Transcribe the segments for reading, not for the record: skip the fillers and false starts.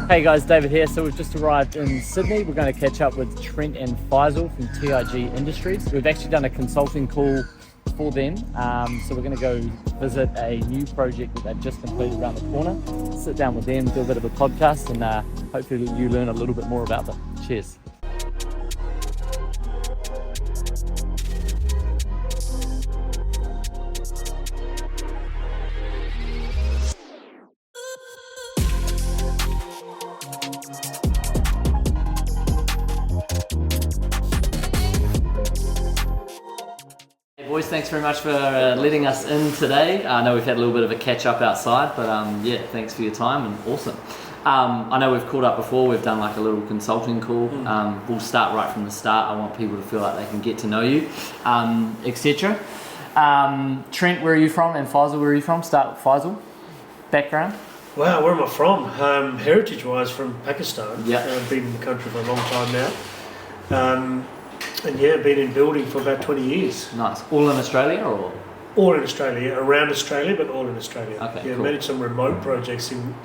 Hey guys, David here. So we've just arrived in Sydney. We're going to catch up with Trent and Faisal from TIG Industries. We've actually done a consulting call for them. So we're going to go visit a new project that they've just completed around the corner, sit down with them, do a bit of a podcast, and hopefully you learn a little bit more about them. Cheers. Boys, thanks very much for letting us in today. I know we've had a little bit of a catch up outside, but yeah, thanks for your time and awesome. I know we've called up before, we've done like a little consulting call. We'll start right from the start. I want people to feel like they can get to know you, etc. Trent, where are you from? And Faisal, where are you from? Start with Faisal. Background? Wow, where am I from? Heritage-wise, from Pakistan. Yeah. I've been in the country for a long time now. And yeah, been in building for about 20 years. Nice. All in Australia or? All in Australia, around Australia, but all in Australia. Okay, yeah, cool. Managed some remote projects in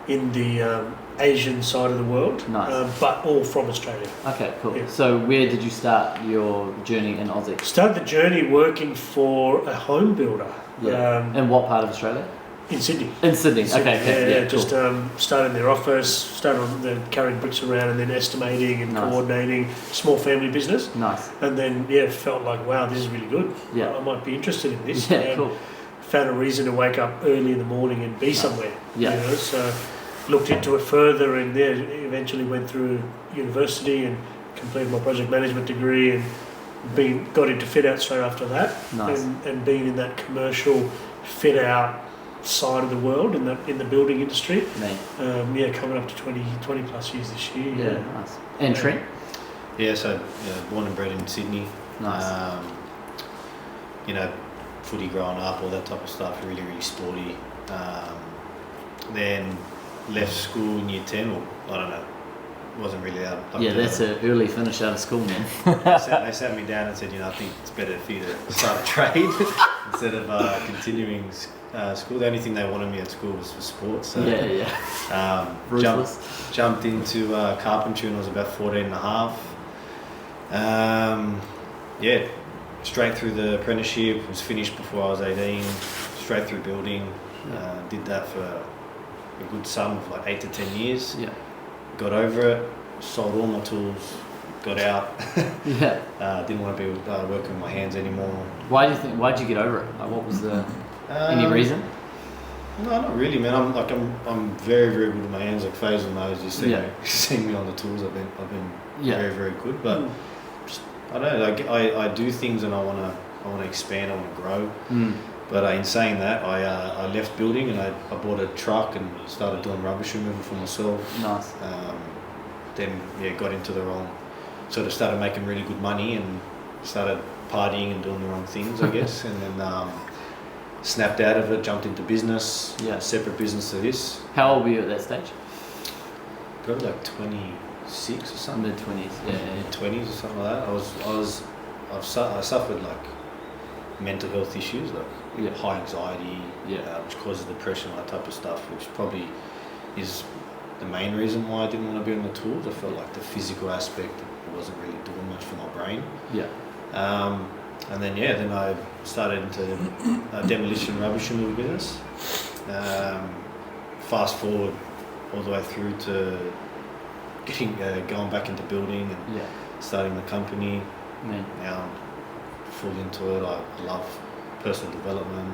the Asian side of the world. Nice. But all from Australia. Okay, cool. Yeah. So where did you start your journey in Aussie? Started the journey working for a home builder. Yeah. In what part of Australia? In Sydney. In Sydney. Okay. Yeah, Cool. just started in their office, started on carrying bricks around and then estimating and Nice. coordinating, small family business. Nice. And then felt like, wow, this is really good. Yeah. I might be interested in this. Yeah, And cool. found a reason to wake up early in the morning and be somewhere. Yeah. So looked into it further and eventually went through university and completed my project management degree and got into fit out straight after that. Nice. And being in that commercial fit out side of the world in the building industry. Mate. Coming up to 20 plus years this year. Yeah, nice. And Trent? Yeah, so born and bred in Sydney. Nice. Footy growing up, all that type of stuff, really, really sporty. Then left school in year 10, or I don't know, wasn't really out. Yeah, that's an early finish out of school, man. They sat me down and said, I think it's better for you to start a trade instead of continuing school. The only thing they wanted me at school was for sports. So, jumped into carpentry when I was about 14 and a half. Straight through the apprenticeship, was finished before I was 18, straight through building. Did that for a good sum of like 8 to 10 years. Yeah. Got over it, sold all my tools, got out. Didn't want to be working with my hands anymore. Why'd you get over it? Like, what was the any reason? No, not really, man. I'm very, very good with my hands. Like Faisal knows, you've seen me on the tools. I've been very, very good. But just, I don't know. Like I do things and I want to expand. I want to grow. But in saying that, I left building and I bought a truck and started doing rubbish removal for myself. Nice. Then got into the wrong, sort of started making really good money and started partying and doing the wrong things, I guess. And then snapped out of it, jumped into business. Yeah. Separate business to this. How old were you at that stage? Probably like 26 or something. Mid-20s. Mid-20s or something like that. I suffered like mental health issues, like high anxiety, which causes depression, that type of stuff, which probably is the main reason why I didn't want to be on the tools. I felt like the physical aspect wasn't really doing much for my brain. Yeah. And then I started into demolition and rubbish removal business. Fast forward all the way through to going back into building and starting the company. Now I'm full into it. I love personal development.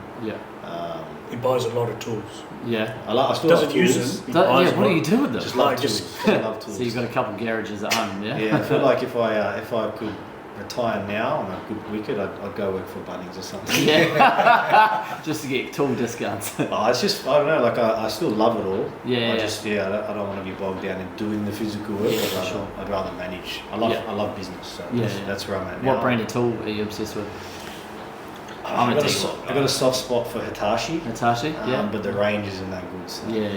He buys a lot of tools. Yeah. I still Doesn't love use tools. them. What do you do with them? Just love tools. I love tools. So you've got a couple of garages at home, yeah? Yeah, I feel like if I could retire now on a good wicket, I'd go work for Bunnings or something. Yeah. Just to get tool discounts. It's just, I don't know, like I still love it all. Yeah. I don't want to be bogged down in doing the physical work. I'd rather manage. I love business, so that's where I'm at now. What brand of tool are you obsessed with? I got a soft spot for Hitachi. Hitachi, but the range isn't that good. So. Yeah.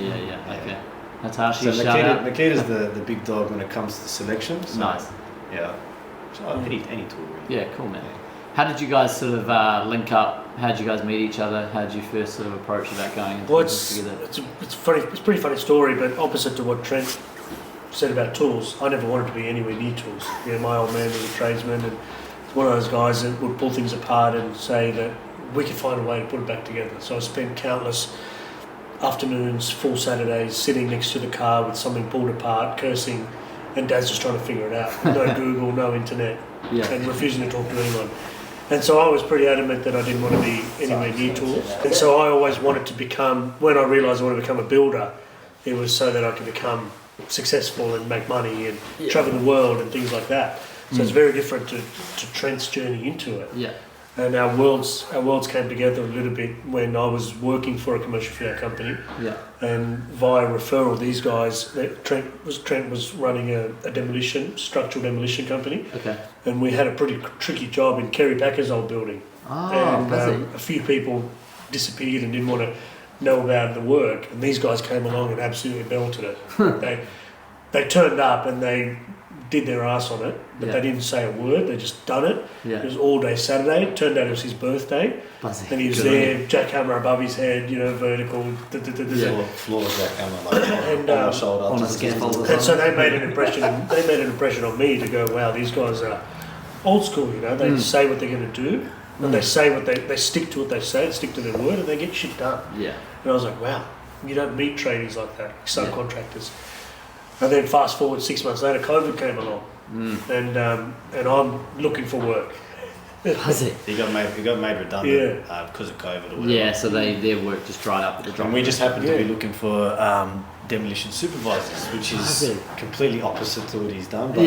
Okay. Hitachi, so Nikita's the big dog when it comes to selection. So, nice. Yeah. So any tool really. Yeah, cool, man. How did you guys sort of link up How'd you guys meet each other? How'd you first sort of approach about going into Well, business together? it's funny. It's a pretty funny story, but opposite to what Trent said about tools, I never wanted to be anywhere near tools. My old man was a tradesman, and he's one of those guys that would pull things apart and say that we could find a way to put it back together. So I spent countless afternoons, full Saturdays, sitting next to the car with something pulled apart, cursing, and Dad's just trying to figure it out. No Google, no internet, and refusing to talk to anyone. And so I was pretty adamant that I didn't want to be anywhere near tools. And so I always wanted to become, when I realised I wanted to become a builder, it was so that I could become successful and make money and travel the world and things like that. So it's very different to Trent's journey into it. Yeah. And our worlds came together a little bit when I was working for a commercial fit out company. Yeah. And via referral, these guys, Trent was running a structural demolition company. Okay. And we had a pretty tricky job in Kerry Packer's old building. And a few people disappeared and didn't want to know about the work. And these guys came along and absolutely belted it. They turned up and they did their ass on it, but they didn't say a word. They just done it. Yeah. It was all day Saturday. It turned out it was his birthday, and he was there, jackhammer above his head, vertical. Floor jackhammer, like on my shoulder, on a scaffold. And so they made an impression. They made an impression on me to go, wow, these guys are old school. They say what they're going to do, and they say they stick to what they say, they stick to their word, and they get shit done. Yeah. And I was like, wow, you don't meet tradies like that, subcontractors. And then fast forward 6 months later, COVID came along, and I'm looking for work. Was it? He got made redundant because of COVID or whatever. Yeah, so their work just dried up at the drop. And we just happened to be looking for demolition supervisors, which is completely opposite to what he's done. But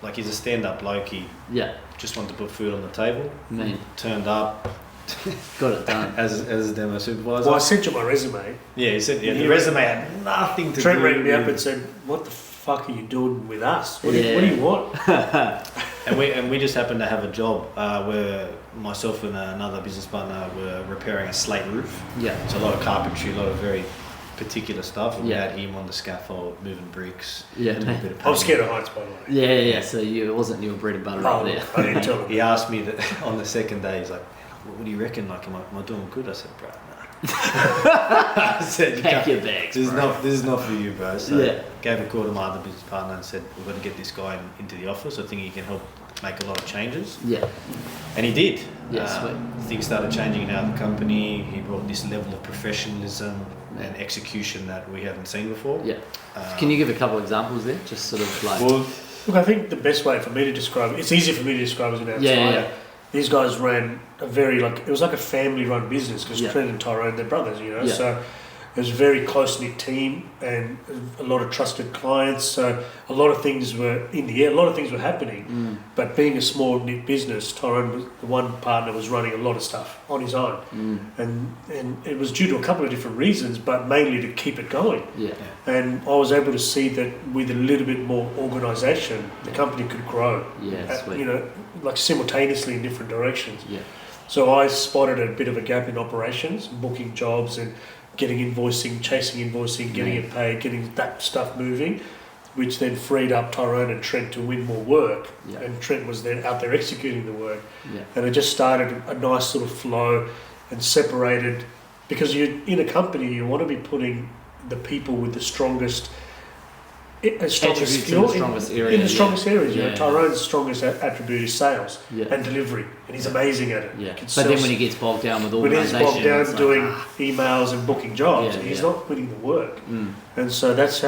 like he's a stand-up bloke. He just wanted to put food on the table. Turned up. Got it done. as a demo supervisor. Well, I sent you my resume. Yeah, he said the resume had nothing to Trent do. rang me up and said, "What the fuck are you doing with us? What do you want?" and we just happened to have a job where myself and another business partner were repairing a slate roof. Yeah. So a lot of carpentry, a lot of very particular stuff. And we had him on the scaffold moving bricks. Yeah. A bit of I'm scared of heights, by the way. Yeah. So it wasn't your bread and butter up there. I didn't tell him. He asked me that on the second day. He's like, "What do you reckon? Like, am I doing good?" I said, "Bro, nah." I said, "Pack your bags, this is not for you, bro." So gave a call to my other business partner and said, "We've got to get this guy into the office. I think he can help make a lot of changes." Yeah. And he did. Yeah, sweet. Things started changing in our company. He brought this level of professionalism and execution that we haven't seen before. Yeah. Can you give a couple examples there? Just sort of like... Well, look, I think the best way for me to describe it, it's easy for me to describe as an outsider. Yeah. These guys ran it was like a family-run business because Trent and Tyrone, they're brothers, so it was a very close-knit team and a lot of trusted clients. So a lot of things were in the air, a lot of things were happening. But being a small-knit business, Tyrone, the one partner, was running a lot of stuff on his own. And it was due to a couple of different reasons, but mainly to keep it going. Yeah. And I was able to see that with a little bit more organisation, the company could grow. Like simultaneously in different directions. Yeah. So I spotted a bit of a gap in operations, booking jobs and getting invoicing, chasing invoicing, getting it paid, getting that stuff moving, which then freed up Tyrone and Trent to win more work. Yeah. And Trent was then out there executing the work. Yeah. And it just started a nice sort of flow and separated, because you're in a company, you want to be putting the people with the strongest skill in the strongest areas. Tyrone's strongest attribute is sales and delivery, and he's amazing at it. Yeah. But then when he gets bogged down with organisation, when he's bogged down doing emails and booking jobs, he's not winning the work. And so that's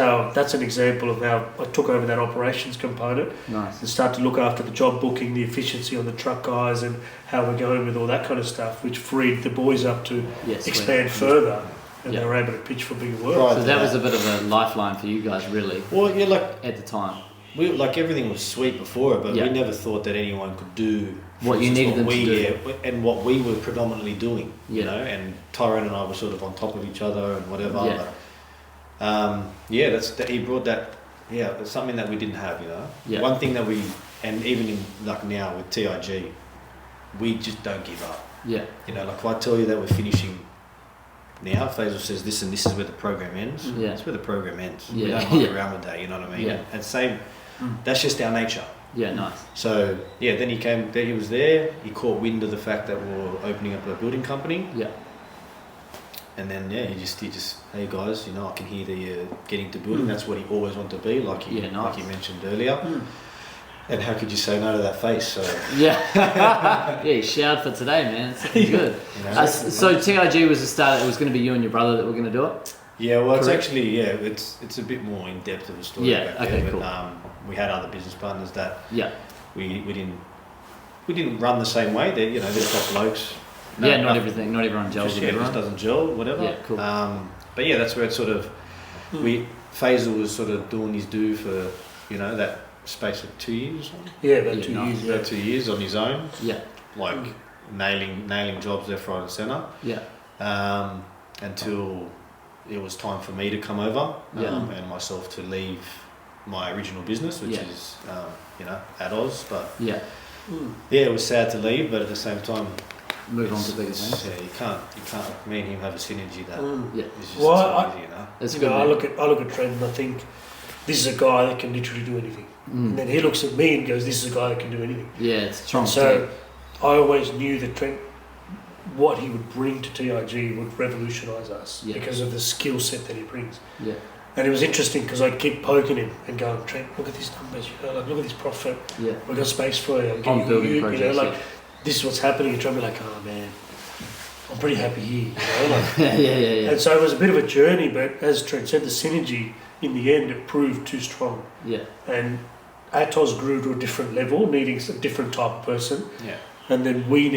an example of how I took over that operations component and started to look after the job booking, the efficiency on the truck guys, and how we're going with all that kind of stuff, which freed the boys up to expand further. And they were able to pitch for bigger work. Right, so that was a bit of a lifeline for you guys, really. Well, at the time, everything was sweet before it, but we never thought that anyone could do what you needed them to do, and what we were predominantly doing. And Tyrone and I were sort of on top of each other and whatever. But, he brought that. Yeah, it's something that we didn't have. One thing that even in now with TIG, we just don't give up. If I tell you that we're finishing now, Faisal says this and this is where the program ends. That's where the program ends. We don't fuck around with that, you know what I mean? And same, that's just our nature. Yeah, nice. So yeah, then he was there. He caught wind of the fact that we were opening up a building company. Yeah. And then he just hey guys, I can hear that you're getting to building. That's what he always wanted to be, like he mentioned earlier. And how could you say no to that face? So yeah, he showered for today, man. It's looking good. So TIG was the start. It was going to be you and your brother that were going to do it. Yeah, well, it's actually it's a bit more in depth of a story. Yeah, back okay, there, cool. But, we had other business partners that we didn't run the same way. They're top blokes. Not everyone gels with everyone. Just doesn't gel, whatever. Yeah, cool. But yeah, that's where it sort of Faisal was sort of doing his due for that space of 2 years or something. Yeah, about 2 years. About 2 years on his own. Yeah. Like nailing jobs left, right, and centre. Yeah. Until it was time for me to come over and myself to leave my original business, which is at Oz. But yeah, it was sad to leave, but at the same time, move on to bigger things. Yeah, you can't. Me and him have a synergy that is just easy, It's good. I look at Trent and I think this is a guy that can literally do anything. And then he looks at me and goes, "This is a guy that can do anything." Yeah, it's strong. So I always knew that Trent, what he would bring to TIG would revolutionise us because of the skill set that he brings. Yeah. And it was interesting because I'd keep poking him and going, "Trent, look at these numbers. Look at this profit. Yeah. We've got space for you. On building projects. This is what's happening." And Trent would be like, "Oh man, I'm pretty happy here." Yeah. And so it was a bit of a journey, but as Trent said, the synergy in the end it proved too strong. Yeah. And Atos grew to a different level, needing a different type of person. Yeah. And then we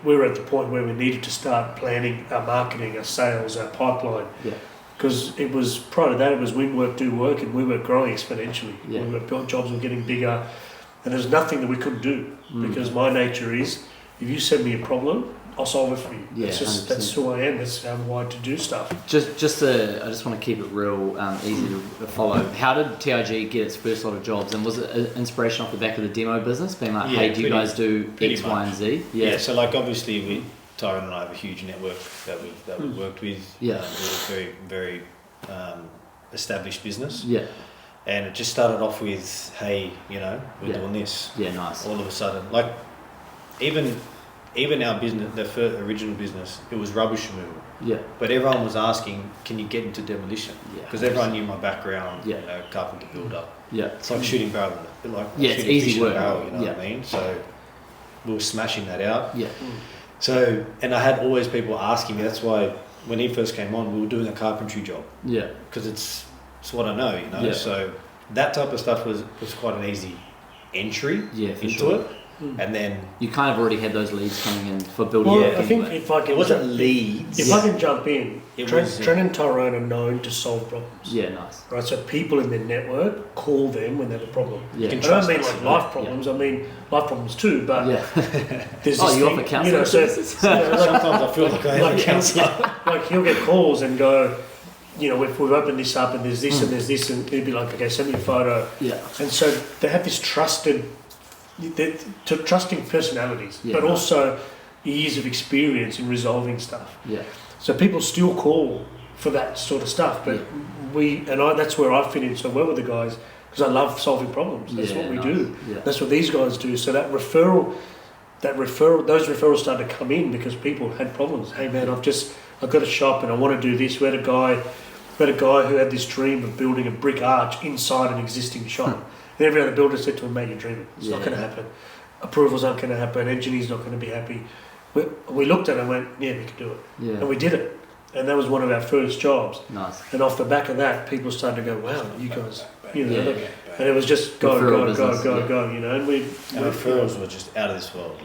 were at the point where we needed to start planning our marketing, our sales, our pipeline. Yeah. Because it was, prior to that, it was win work, do work, and we were growing exponentially. Yeah. Jobs were getting bigger, and there was nothing that we couldn't do. Because my nature is, if you send me a problem, I'll solve it for you. Yeah, that's who I am. That's how I'm wired to do stuff. I just want to keep it real easy to follow. How did TIG get its first lot of jobs, and was it an inspiration off the back of the demo business, being like, "Hey, do you guys do X, Y, and Z?" Yeah. So like obviously Tyrone and I have a huge network that we've worked with. Yeah. We're a very very established business. Yeah. And it just started off with, "Hey, we're doing this." Yeah, nice. All of a sudden, like even our business, the first original business, it was rubbish removal. Yeah. But everyone was asking, "Can you get into demolition?" Yeah. Because everyone knew my background, Yeah. carpenter builder. Yeah. It's like shooting barrel, it's easy work. Barrel, you know what I mean? So we were smashing that out. Yeah. So, and I had always people asking me. That's why when he first came on, we were doing a carpentry job. Yeah. Because it's what I know, Yeah. So that type of stuff was quite an easy entry into it. And then you kind of already had those leads coming in for building. Well, I think if I can, it wasn't leads. If I can jump in, was, Trent and Tyrone are known to solve problems. Yeah, nice. Right, so people in their network call them when they have a problem. Yeah. I don't mean like life problems. I mean life problems too. But there's this you thing, offer counselling services? Sometimes I feel like I am a counsellor. Like he'll get calls and go, if we've opened this up and there's this and there's this, and he'd be like, "Okay, send me a photo." Yeah. And so they have this trusting personalities, Yeah, but right. also years of experience in resolving stuff. Yeah. So people still call for that sort of stuff, but that's where I fit in so well with the guys because I love solving problems. That's what we do. Yeah. That's what these guys do. So those referrals started to come in because people had problems. "Hey man, I've got a shop and I want to do this." We had a guy who had this dream of building a brick arch inside an existing shop. And every other builder said to him, "Mate, you're dreaming. It's not going to happen. Approvals aren't going to happen. Engineers not going to be happy." We looked at it and went, "Yeah, we can do it." Yeah. And we did it. And that was one of our first jobs. Nice. And off the back of that, people started to go, "Wow, you guys," and it was just go, Referral go, business, And referrals were just out of this world.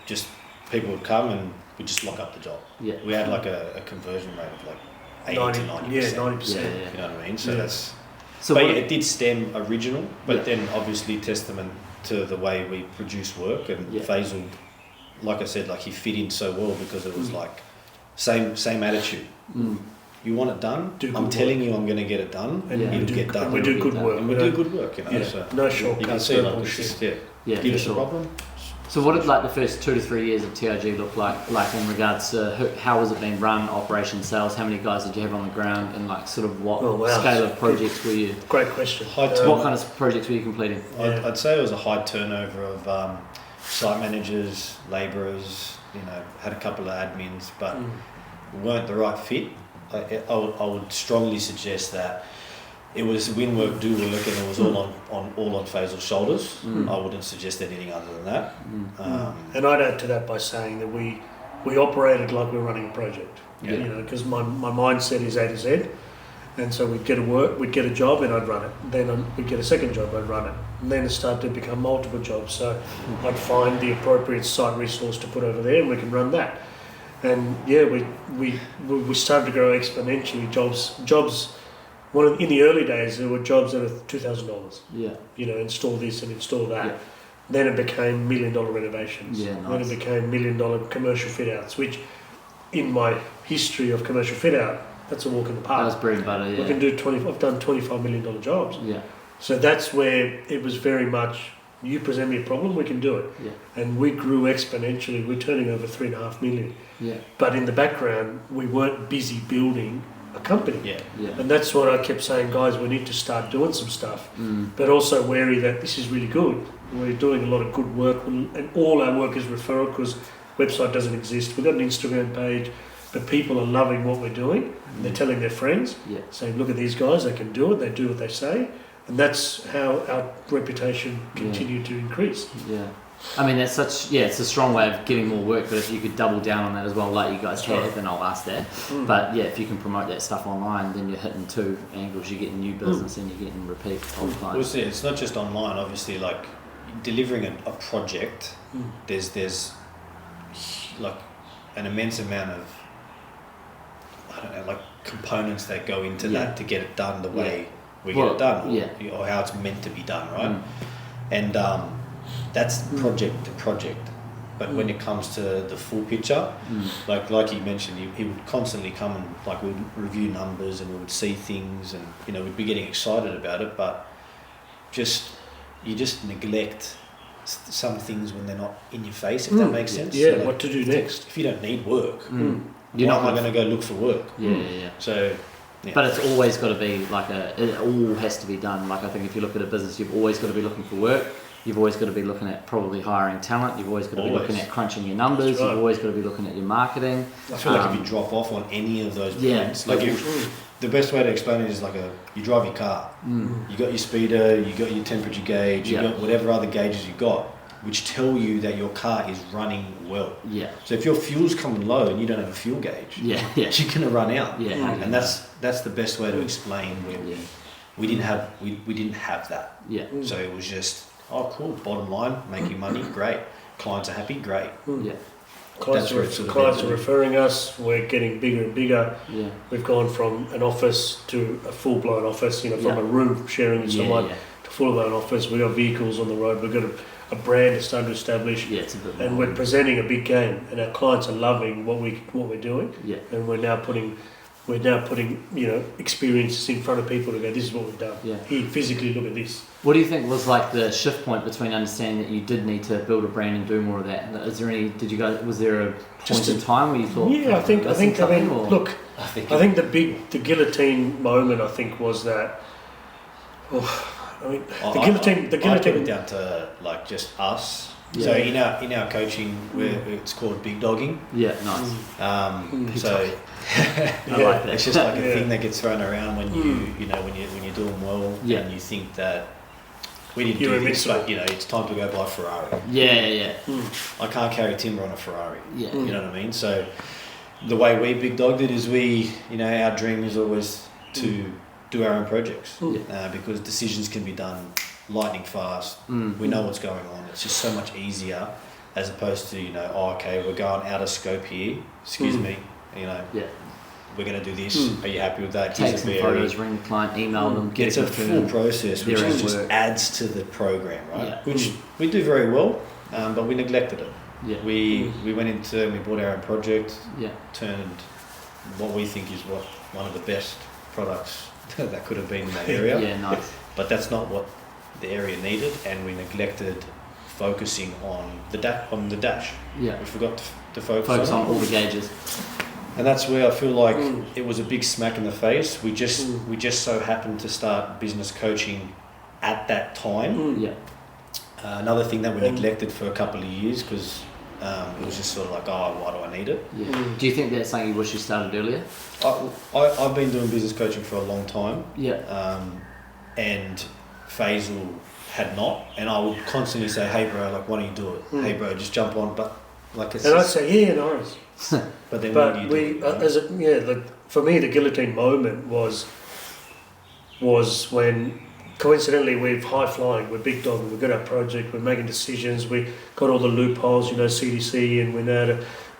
Just people would come and we'd just lock up the job. Yeah. We had like a conversion rate of like 80 to 90%. Yeah, 90%. Yeah. You know what I mean? So that's... So it did stem original, but then obviously testament to the way we produce work. And Faisal, like I said, like he fit in so well because it was like same attitude. You want it done? I'm telling you I'm going to get it done, and it'll get done. And we do good work. And we do good work, So no shortcuts. you can see like it's just, give us a problem, So what did like the first 2 to 3 years of TIG look like in regards to how was it being run, operation, sales, how many guys did you have on the ground, and like sort of what scale of projects were you? Great question. What kind of projects were you completing? I'd say it was a high turnover of site managers, labourers, had a couple of admins, but weren't the right fit. I would strongly suggest that it was win work, do work, and it was all on Faisal's shoulders. I wouldn't suggest anything other than that. And I'd add to that by saying that we operated like we were running a project. Because my mindset is A to Z, and so we'd get a job, and I'd run it. Then we'd get a second job, I'd run it. And then it started to become multiple jobs. So I'd find the appropriate site resource to put over there, and we can run that. And we started to grow exponentially. Jobs. In the early days, there were jobs that were $2,000. Yeah. Install this and install that. Yeah. Then it became $1 million renovations. Yeah, nice. Then it became $1 million commercial fit outs, which, in my history of commercial fit out, that's a walk in the park. That was bread and butter. Yeah. We can do I've done $25 million jobs. Yeah. So that's where it was very much. You present me a problem, we can do it. Yeah. And we grew exponentially. We're turning over $3.5 million. Yeah. But in the background, we weren't busy building a company. Yeah. And that's what I kept saying, guys, we need to start doing some stuff. But also wary that this is really good. We're doing a lot of good work, and all our work is referral because website doesn't exist. We've got an Instagram page, but people are loving what we're doing. They're telling their friends, saying, look at these guys, they can do it, they do what they say. And that's how our reputation continued to increase. Yeah. I mean, it's a strong way of getting more work, but if you could double down on that as well, like you guys have, then I'll ask that. But yeah, if you can promote that stuff online, then you're hitting two angles. You're getting new business and you're getting repeat old clients. Well, it's not just online, obviously, like delivering a project, there's like an immense amount of, I don't know, like components that go into that to get it done the way we get it done, or how it's meant to be done, right? And that's project to project. But when it comes to the full picture, like you mentioned, he would constantly come and like we'd review numbers and we would see things, and we'd be getting excited about it, but you just neglect some things when they're not in your face, if that makes sense. Yeah, so like, what to do next? If you don't need work, you're not going to go look for work. Yeah. So. Yeah. But it's always got to be it all has to be done. Like I think if you look at a business, you've always got to be looking for work. You've always got to be looking at probably hiring talent. You've always got to be looking at crunching your numbers. Right. You've always got to be looking at your marketing. I feel like if you drop off on any of those points, like the best way to explain it is like you drive your car. You got your speedo, you got your temperature gauge, you got whatever other gauges you got, which tell you that your car is running well. Yeah. So if your fuel's coming low and you don't have a fuel gauge, you're gonna run out. Yeah. And that's the best way to explain where we didn't have that. Yeah. So it was just cool, bottom line, making money, great. Clients are happy, great. Yeah. Clients are referring us. We're getting bigger and bigger. Yeah. We've gone from an office to a full-blown office. From a room sharing with someone to full-blown office. We've got vehicles on the road. We've got a brand that's starting to establish, and we're presenting a big game, and our clients are loving what we're doing. Yeah. And we're now putting experiences in front of people to go, this is what we've done. Yeah. Here, physically look at this. What do you think was like the shift point between understanding that you did need to build a brand and do more of that? Was there a point in time where you thought? Yeah, I think the guillotine moment, I think, was that. The guillotine. I put it down to like just us. Yeah. So in our coaching, it's called big dogging. Yeah, nice. So I like that. It's just like a thing that gets thrown around when when you're doing well, and you think that we didn't do this, but it's time to go buy a Ferrari. Yeah. I can't carry timber on a Ferrari. Yeah. You know what I mean? So the way we big dogged it is our dream is always to do our own projects because decisions can be done lightning fast. We know what's going on. It's just so much easier as opposed to we're going out of scope here. Excuse me. We're going to do this. Are you happy with that? Take some photos, ring the client, email them. It's a full process, which just adds to the program, right? Yeah. Which we do very well, but we neglected it. Yeah. We went into and we bought our own project. Yeah. Turned what we think is one of the best products that could have been in that area. Yeah, nice. But that's not what the area needed, and we neglected focusing on the dash. Yeah. We forgot to focus on all the gauges. And that's where I feel like it was a big smack in the face. We just so happened to start business coaching at that time. Yeah. Another thing that we neglected for a couple of years because it was just sort of like, oh, why do I need it? Yeah. Do you think that's something you wish you started earlier? I've been doing business coaching for a long time. Yeah. And Faisal had not, and I would constantly say, "Hey, bro, like, why don't you do it? Hey, bro, just jump on." But like, it's and I'd say, "Yeah, nice." But then, but what do you do? For me, the Guillotine Moment was when coincidentally we're high flying, we're big dogging, we've got our project, we're making decisions, we got all the loopholes, CDC, and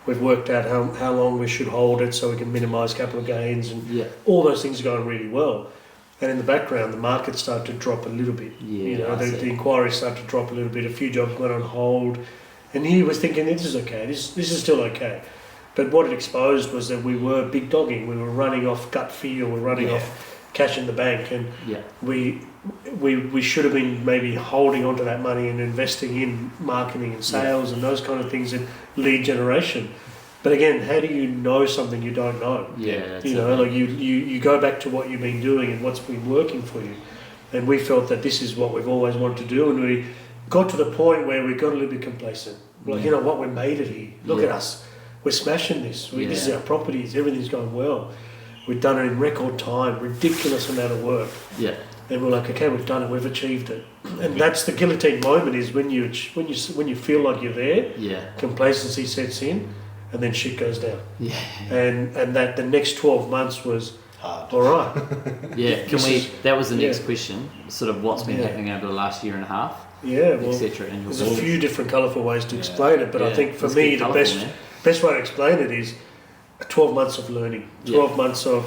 we've worked out how long we should hold it so we can minimise capital gains, and all those things are going really well. And in the background, the market started to drop a little bit. Yeah, the inquiries started to drop a little bit. A few jobs went on hold, and he was thinking, "This is okay. This is still okay." But what it exposed was that we were big dogging. We were running off gut feel. We're running off cash in the bank, and we should have been maybe holding onto that money and investing in marketing and sales and those kind of things and lead generation. But again, how do you know something you don't know? Yeah, you go back to what you've been doing and what's been working for you. And we felt that this is what we've always wanted to do, and we got to the point where we got a little bit complacent. Like, you know what, we made it here. Look at us. We're smashing this. This is our properties. Everything's going well. We've done it in record time, ridiculous amount of work. Yeah. And we're like, okay, we've done it. We've achieved it. And that's the Guillotine Moment, is when you feel like you're there. Yeah. Complacency sets in. And then shit goes down. Yeah. And that the next 12 months was hard. All right. Yeah. That was the next question. Sort of what's been happening over the last year and a half. Yeah. Well, etc. There's a few different colourful ways to explain it, but I think for me the best way to explain it is 12 months of learning. 12 months of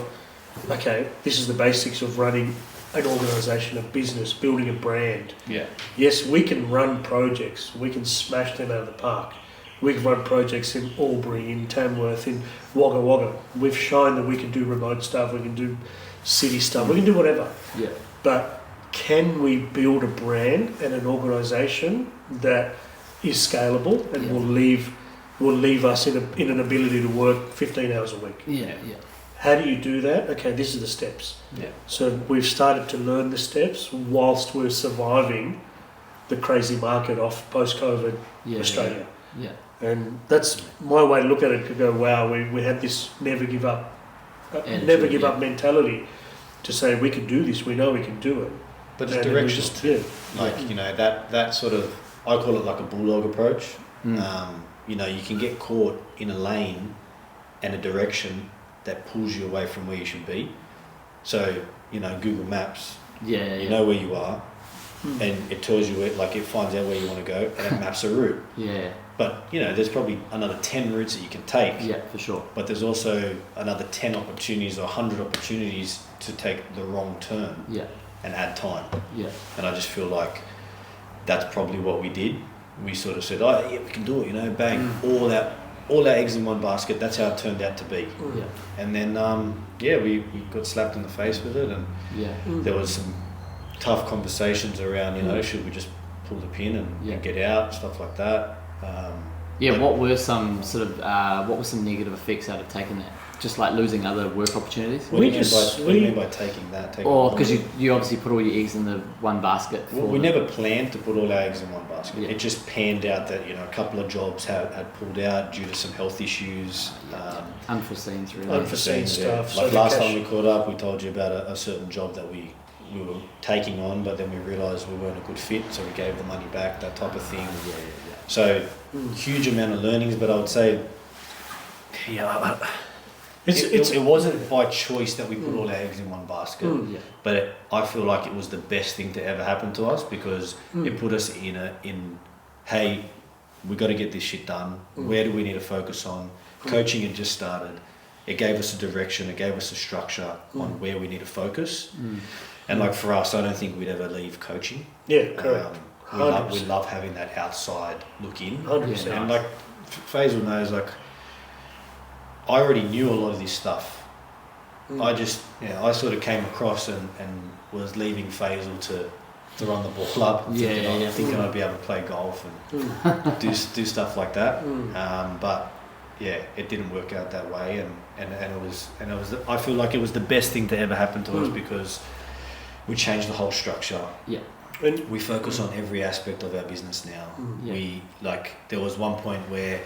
this is the basics of running an organisation, a business, building a brand. Yeah. Yes, we can run projects. We can smash them out of the park. We can run projects in Albury, in Tamworth, in Wagga Wagga. We've shown that we can do remote stuff, we can do city stuff, we can do whatever. Yeah. But can we build a brand and an organisation that is scalable and will leave us in an ability to work 15 hours a week? Yeah, yeah. How do you do that? Okay, this is the steps. Yeah. So we've started to learn the steps whilst we're surviving the crazy market off post-COVID Australia. Yeah. And that's my way to look at it, to go, wow, we had this never give up mentality to say we can do this, we know we can do it. But it's directional. That sort of, I call it like a bulldog approach. You can get caught in a lane and a direction that pulls you away from where you should be. So, Google Maps, you know where you are, and it tells you it finds out where you want to go, and it maps a route. Yeah. But, there's probably another 10 routes that you can take. Yeah, for sure. But there's also another 10 opportunities or 100 opportunities to take the wrong turn and add time. Yeah. And I just feel like that's probably what we did. We sort of said, oh, yeah, we can do it, bang, all our eggs in one basket. That's how it turned out to be. Yeah. And then, we got slapped in the face with it, and there was some tough conversations around, should we just pull the pin and get out, stuff like that. What were some negative effects out of taking that? Just like losing other work opportunities? What do you mean by taking that? Because you obviously put all your eggs in the one basket. We never planned to put all our eggs in one basket. Yeah. It just panned out that a couple of jobs had pulled out due to some health issues. Unforeseen stuff. Like last time we caught up, we told you about a certain job that we were taking on, but then we realised we weren't a good fit, so we gave the money back, that type of thing. So huge amount of learnings, but I would say, it wasn't by choice that we put all our eggs in one basket, but I feel like it was the best thing to ever happen to us, because it put us in hey, we got to get this shit done. Where do we need to focus on? Coaching had just started. It gave us a direction. It gave us a structure on where we need to focus. And like for us, I don't think we'd ever leave coaching. Yeah, correct. We love having that outside look in. 100%. And like Faisal knows, like I already knew a lot of this stuff. I sort of came across and was leaving Faisal to to run the ball up. Thinking I'd be able to play golf and do stuff like that. But yeah, it didn't work out that way, and it was I feel like it was the best thing to ever happen to us because we changed the whole structure. Yeah. And we focus on every aspect of our business now. We there was one point where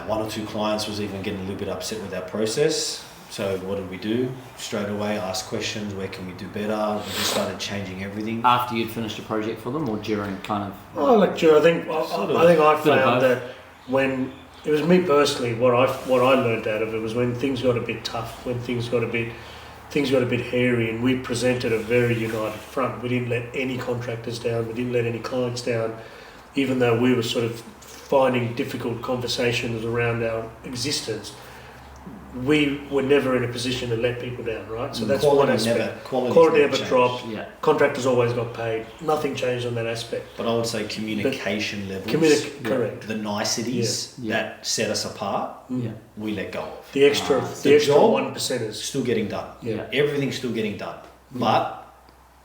one or two clients was even getting a little bit upset with our process. So what did we do? Straight away, ask questions. Where can we do better? We just started changing everything. After you'd finished a project for them, or during kind of? I think I found that when it was me personally, what I learned out of it was when things got a bit tough, when things got a bit hairy, and we presented a very united front. We didn't let any contractors down. We didn't let any clients down, even though we were sort of finding difficult conversations around our existence. We were never in a position to let people down, right? So that's one aspect. Quality never dropped. Yeah. Contractors always got paid. Nothing changed on that aspect. But I would say communication levels, correct. The niceties that set us apart, we let go of. The extra 1%ers still getting done. Yeah. Everything's still getting done. But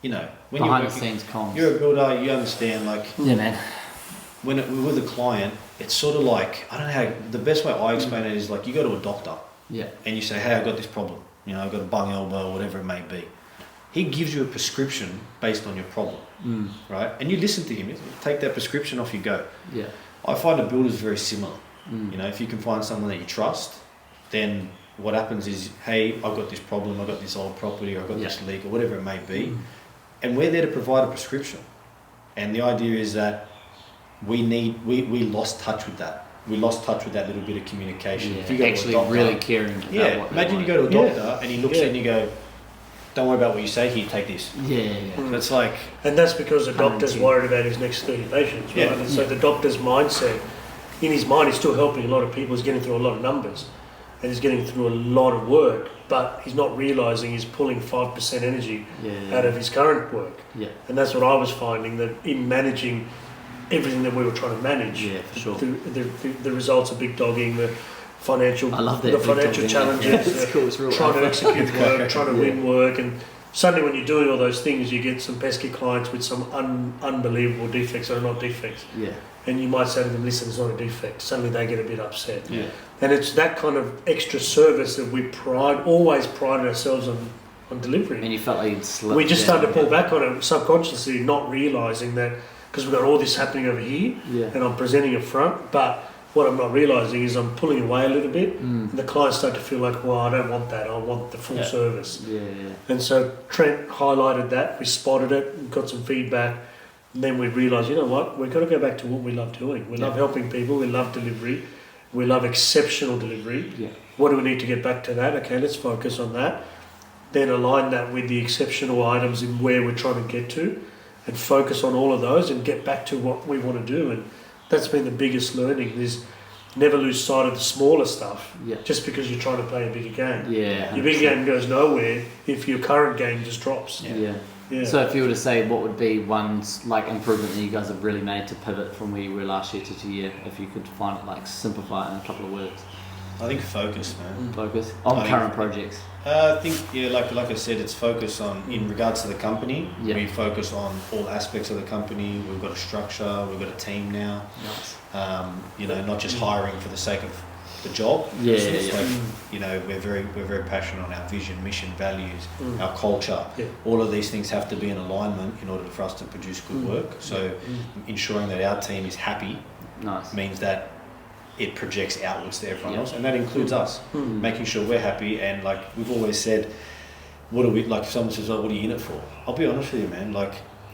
when behind the scenes comms. You're a builder, you understand. Man. When we're with a client, it's sort of like, I don't know how, the best way I explain it is like you go to a doctor. Yeah. And you say, hey, I've got this problem. I've got a bung elbow, whatever it may be. He gives you a prescription based on your problem, right? And you listen to him. You take that prescription, off you go. Yeah. I find a builder is very similar. If you can find someone that you trust, then what happens is, hey, I've got this problem, I've got this old property, or I've got this leak, or whatever it may be. And we're there to provide a prescription. And the idea is that we lost touch with that. We lost touch with that little bit of communication. Yeah, if you go actually to a doctor, really caring about what imagine you go to a doctor and he looks at you and you go, don't worry about what you say, here, take this. It's like... And that's because the doctor's worried about his next 30 patients, right? And so the doctor's mindset, in his mind, he's still helping a lot of people, he's getting through a lot of numbers, and he's getting through a lot of work, but he's not realising he's pulling 5% energy out of his current work. Yeah. And that's what I was finding, that in managing everything that we were trying to manage, for sure. the results of big dogging, the financial challenges, cool. trying to execute work, trying to win work, and suddenly when you're doing all those things, you get some pesky clients with some unbelievable defects that are not defects. Yeah. And you might say to them, listen, it's not a defect. Suddenly they get a bit upset. Yeah. And it's that kind of extra service that we always prided ourselves on delivering. And you felt like you'd slipped. We just started to pull back on it subconsciously, not realising that, because we've got all this happening over here, and I'm presenting up front, but what I'm not realising is I'm pulling away a little bit, and the clients start to feel like, well, I don't want that, I want the full service. And so Trent highlighted that, we spotted it, got some feedback, and then we realised, you know what, we've got to go back to what we love doing. We love helping people, we love delivery, we love exceptional delivery. What do we need to get back to that? Okay, let's focus on that. Then align that with the exceptional items in where we're trying to get to, and focus on all of those and get back to what we want to do. And that's been the biggest learning, is never lose sight of the smaller stuff just because you're trying to play a bigger game. Your big game goes nowhere if your current game just drops. So if you were to say what would be one improvement that you guys have really made to pivot from where you were last year to year, if you could find it, simplify it in a couple of words? I think focus, man. Focus on current projects. I think, like I said, it's focus on, in regards to the company, we focus on all aspects of the company. We've got a structure, we've got a team now. Nice. Not just hiring for the sake of the job. We're very passionate on our vision, mission, values, our culture. All of these things have to be in alignment in order for us to produce good work. So ensuring that our team is happy means that it projects outwards to everyone else, and that includes us, making sure we're happy. And we've always said, if someone says, what are you in it for? I'll be honest with you, man,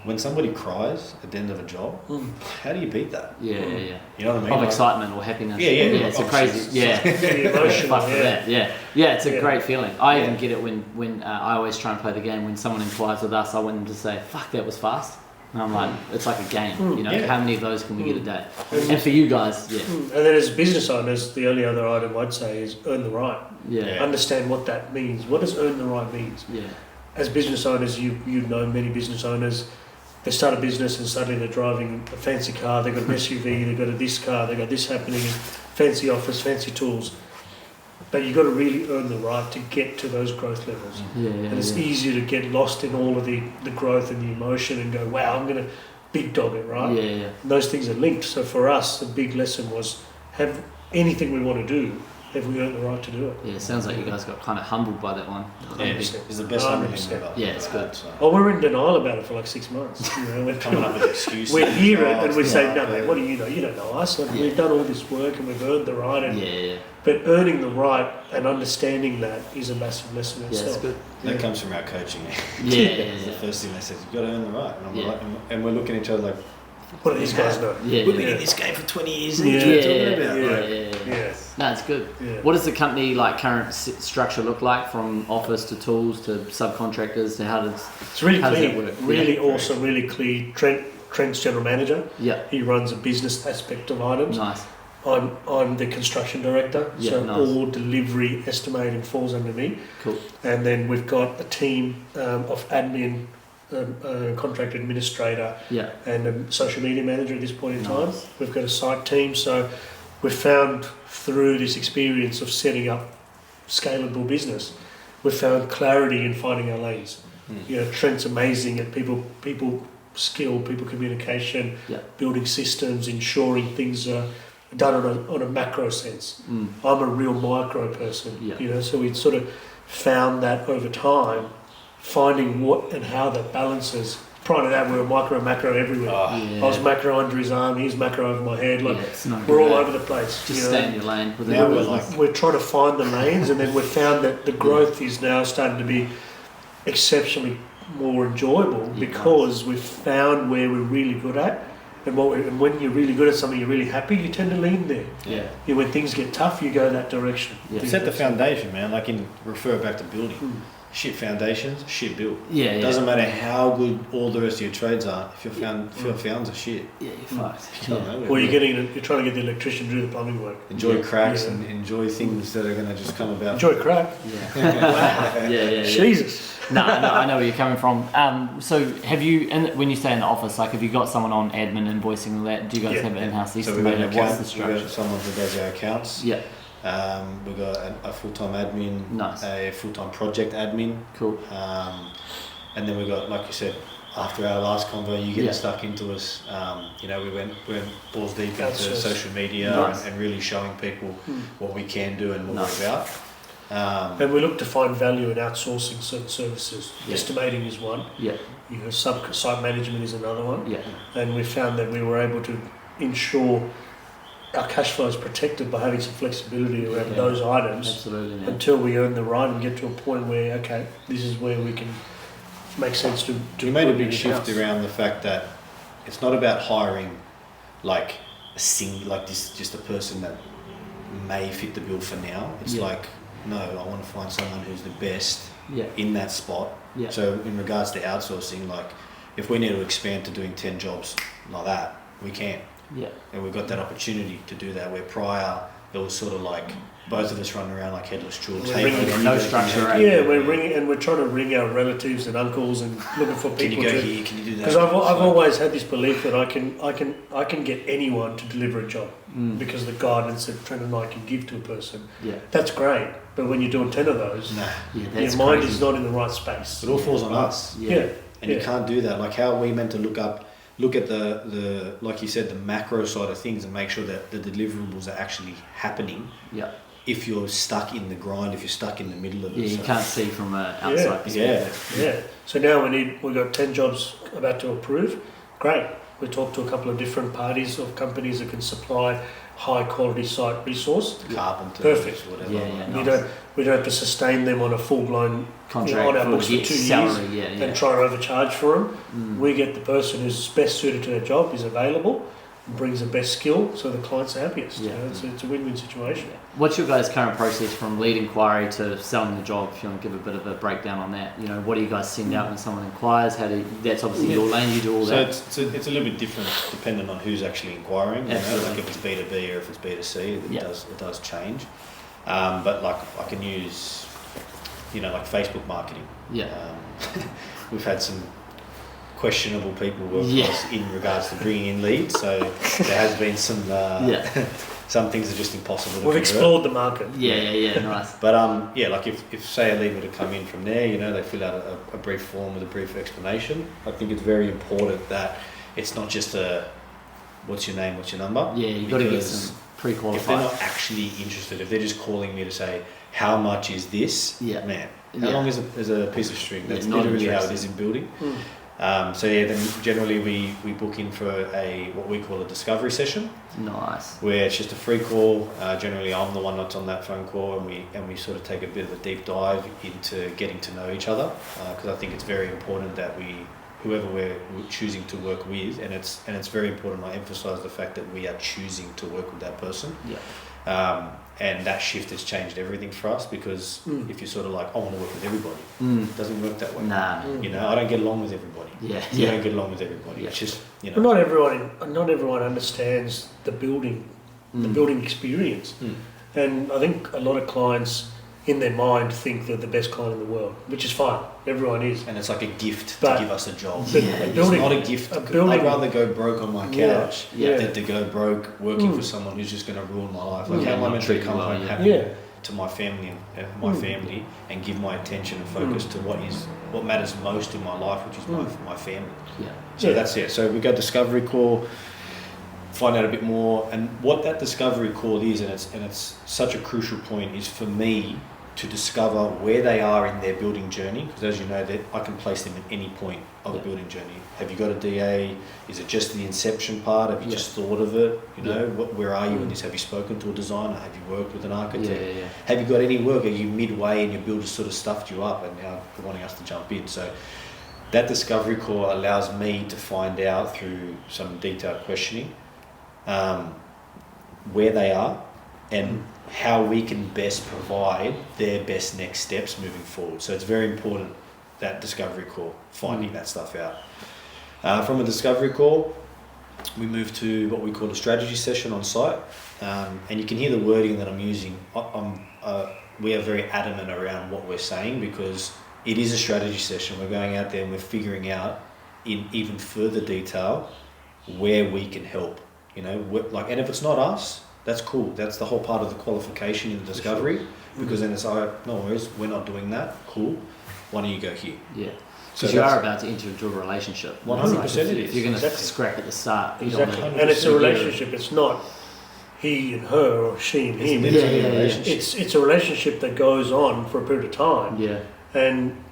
when somebody cries at the end of a job, how do you beat that? You know what I mean? Of excitement or happiness. It's a crazy, emotional, it's a great feeling. I even get it when I always try and play the game. When someone inquires with us, I want them to say, fuck, that was fast. And I'm like, it's like a game, how many of those can we get a day? And for you guys, And then as business owners, the only other item I'd say is earn the right. Understand what that means. What does earn the right means? As business owners, you know many business owners, they start a business and suddenly they're driving a fancy car, they've got an SUV, they've got this car, they've got this happening, fancy office, fancy tools. but you've got to really earn the right to get to those growth levels. And it's easier to get lost in all of the growth and the emotion and go, wow, I'm going to big dog it, right? And those things are linked. So for us, the big lesson was, have anything we want to do, have we earned the right to do it? Yeah, it sounds like you guys got kind of humbled by that one. Yeah, it's the best thing ever. Yeah, it's good. So. Oh, we're in denial about it for like 6 months. You know, we're Coming up with excuses. We hear it and we say, no, mate, what do you know? You don't know us. Like, we've done all this work and we've earned the right. And, but earning the right and understanding that is a massive lesson in itself. It's good. That comes from our coaching. It's the first thing they said, you've got to earn the right. And we're looking at each other like, what do these guys know? We've been in this game for 20 years. No, it's good. What does the company current structure look like, from office to tools to subcontractors to how does it's really how clear, does it work? really awesome, really clear. Trent's general manager. He runs a business aspect of items. Nice. I'm the construction director, so all delivery estimating falls under me. Cool. And then we've got a team of admin, contract administrator, and a social media manager at this point in time. We've got a site team, so we've found through this experience of setting up scalable business, we've found clarity in finding our lanes. You know, Trent's amazing at people skill, people communication, building systems, ensuring things are done on a macro sense. I'm a real micro person, you know, so we sort of found that over time, finding what and how that balances. Prior to that, we were micro, macro everywhere. I was macro under his arm, he's macro over my head. Like, we're all over the place. Just stay in your lane. We're trying to find the lanes, and then we've found that the growth is now starting to be exceptionally more enjoyable because we've found where we're really good at. And when you're really good at something, you're really happy, you tend to lean there. When things get tough, you go that direction. Set the foundation, man. Refer back to building. Shit foundations, shit built. It doesn't matter how good all the rest of your trades are. If your founds are shit, you're fucked. Or you're trying to get the electrician to do the plumbing work. Enjoy cracks and enjoy things that are going to just come about. Enjoy crack. Wow. Jesus. No, I know where you're coming from. So have you, when you stay in the office, have you got someone on admin, invoicing, all that? Do you guys have an in-house estimator? What's the structure? We've got someone who does our accounts. We've got a full-time admin, a full-time project admin. Cool. And then we've got, like you said, after our last convo, you get stuck into us. We went balls deep into social media and really showing people what we can do and what we're about. And we look to find value in outsourcing certain services. Estimating is one. Site management is another one. And we found that we were able to ensure our cash flow is protected by having some flexibility around those items until we earn the right and get to a point where, okay, this is where we can make sense to we made a big shift around the fact that it's not about hiring just a person that may fit the bill for now. It's no, I want to find someone who's the best in that spot. So in regards to outsourcing, if we need to expand to doing 10 jobs like that, we can. And we've got that opportunity to do that, where prior it was sort of both of us running around like headless chooks. No structure. We're trying to ring our relatives and uncles and looking for people. Can you go here? Can you do that? Because I've always had this belief that I can get anyone to deliver a job because of the guidance that Trent and I can give to a person. That's great, but when you're doing 10 of those, your mind is not in the right space. It all falls on us. And you can't do that. How are we meant to look at the like you said, the macro side of things and make sure that the deliverables are actually happening? If you're stuck in the grind, if you're stuck in the middle of it. You can't see from an outside perspective. So now we've got 10 jobs about to approve. Great. We talked to a couple of different parties of companies that can supply high quality site resource. Carpenters, perfect. Whatever. We don't have to sustain them on a full blown contract on our books for 2 years and try and overcharge for them. We get the person who's best suited to their job, is available, and brings the best skill, so the client's the happiest. It's a win-win situation. What's your guys' current process from lead inquiry to selling the job? If you want to give a bit of a breakdown on that, what do you guys send out when someone inquires? That's obviously your lane. You do all that. So it's a little bit different depending on who's actually inquiring. If it's B2B or if it's B2C, it does change. But I can use, Facebook marketing. We've had some questionable people work for us in regards to bringing in leads. So there has been some some things are just impossible to We've convert. explored the market. Yeah, nice. But yeah, like if say a lead were to come in from there, you know, they fill out a brief form with a brief explanation. I think it's very important that it's not just a what's your name, what's your number. Yeah, you got to get Because some pre-qualified. if they're not actually interested, if they're just calling me to say how much is this, Yeah. man, how long is a piece of string? That's not literally how it interested. is in building. So yeah, then generally we book in for what we call a discovery session, Nice. where it's just a free call. Generally, I'm the one that's on that phone call, and we sort of take a bit of a deep dive into getting to know each other, because I think it's very important that whoever we're choosing to work with, and it's very important. I emphasise the fact that we are choosing to work with that person. Yeah. And that shift has changed everything for us, because if you're sort of like, I want to work with everybody, it doesn't work that way. Nah. You know, I don't get along with everybody. Yeah. You don't get along with everybody. Yeah. It's just, you know. But not everyone understands the building experience. And I think a lot of clients in their mind think they're the best client in the world, which is fine. Everyone is. And it's like a gift But- to give us a job. but Yeah, a It's building, not a gift. a building- I'd rather go broke on my couch Yeah. than to go broke working for someone who's just going to ruin my life. Like, Yeah, how am I not meant to treat you come well, home yeah. happy Yeah. to my family and give my attention and focus to what matters most in my life, which is my family. Yeah. So Yeah. that's it. So we go discovery call, find out a bit more, and what that discovery call is, and it's such a crucial point, is for me to discover where they are in their building journey, because as you know, that I can place them at any point of a building journey. Have you got a DA? Is it just the inception part? Have you just thought of it? You know, where are you in this? Have you spoken to a designer? Have you worked with an architect? Yeah. Have you got any work? Are you midway and your builder sort of stuffed you up and now wanting us to jump in? So that discovery call allows me to find out through some detailed questioning where they are and how we can best provide their best next steps moving forward. So it's very important, that discovery call, finding that stuff out. From a discovery call, we move to what we call a strategy session on site. And you can hear the wording that I'm using. We are very adamant around what we're saying, because it is a strategy session. We're going out there and we're figuring out in even further detail where we can help. You know, and if it's not us, that's cool. That's the whole part of the qualification in the discovery, because then it's no worries, we're not doing that. Cool. Why don't you go here? Yeah. So Because you that's- are about to enter into a relationship. 100% it If is. you're going to Exactly. scrap at the start. you don't Exactly. wanna- And it's a relationship. It's not he and her or she and him. It's literally Yeah. a relationship. It's a relationship that goes on for a period of time. Yeah. And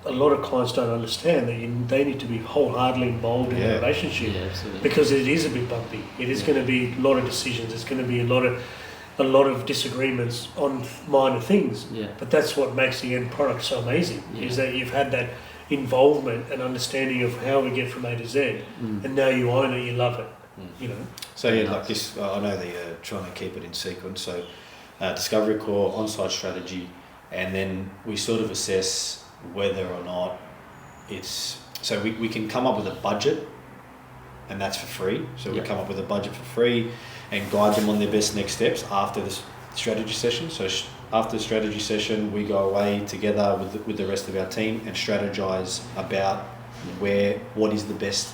a lot of clients don't understand that they need to be wholeheartedly involved in the Yeah. relationship, Yeah, absolutely. because it is a bit bumpy. It is going to be a lot of decisions. It's going to be a lot of disagreements on minor things. Yeah. But that's what makes the end product so amazing, Yeah. is that you've had that involvement and understanding of how we get from A to Z, and now you own it, you love it. You know. So yeah, like this, I know that you're trying to keep it in sequence. So discovery call, on-site strategy, and then we sort of assess whether or not it's, so we can come up with a budget, and that's for free. So we come up with a budget for free and guide them on their best next steps after this strategy session. So after the strategy session, we go away together with the rest of our team and strategize about what is the best,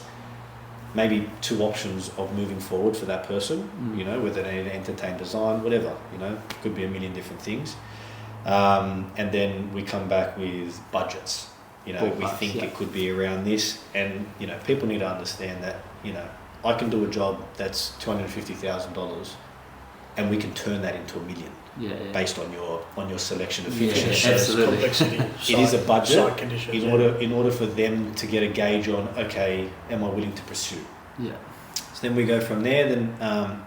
maybe 2 options of moving forward for that person, you know, whether they need to entertain design, whatever, you know, could be a million different things. And then we come back with budgets. You know, we think it could be around this, and you know, people need to understand that, you know, I can do a job that's $250,000, and we can turn that into $1 million based on your selection of fixtures. Yeah, absolutely. Complexity. It is a budget Site conditions. in order for them to get a gauge on, okay, am I willing to pursue? Yeah. So then we go from there. Then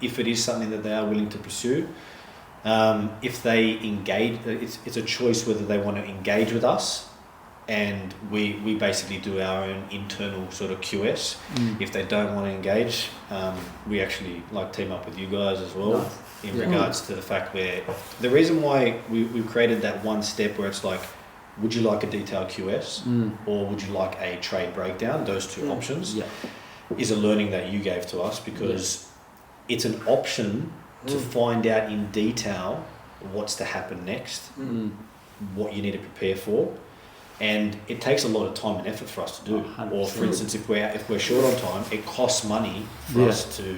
if it is something that they are willing to pursue, if they engage, it's a choice whether they want to engage with us, and we basically do our own internal sort of QS. If they don't want to engage, we actually like team up with you guys as well. Nice. In regards to the fact where the reason why we've created that one step where it's like, would you like a detailed QS or would you like a trade breakdown? Those 2 options is a learning that you gave to us, because it's an option to find out in detail what's to happen next, what you need to prepare for. And it takes a lot of time and effort for us to do. 100%. Or for instance, if we're short on time, it costs money for us to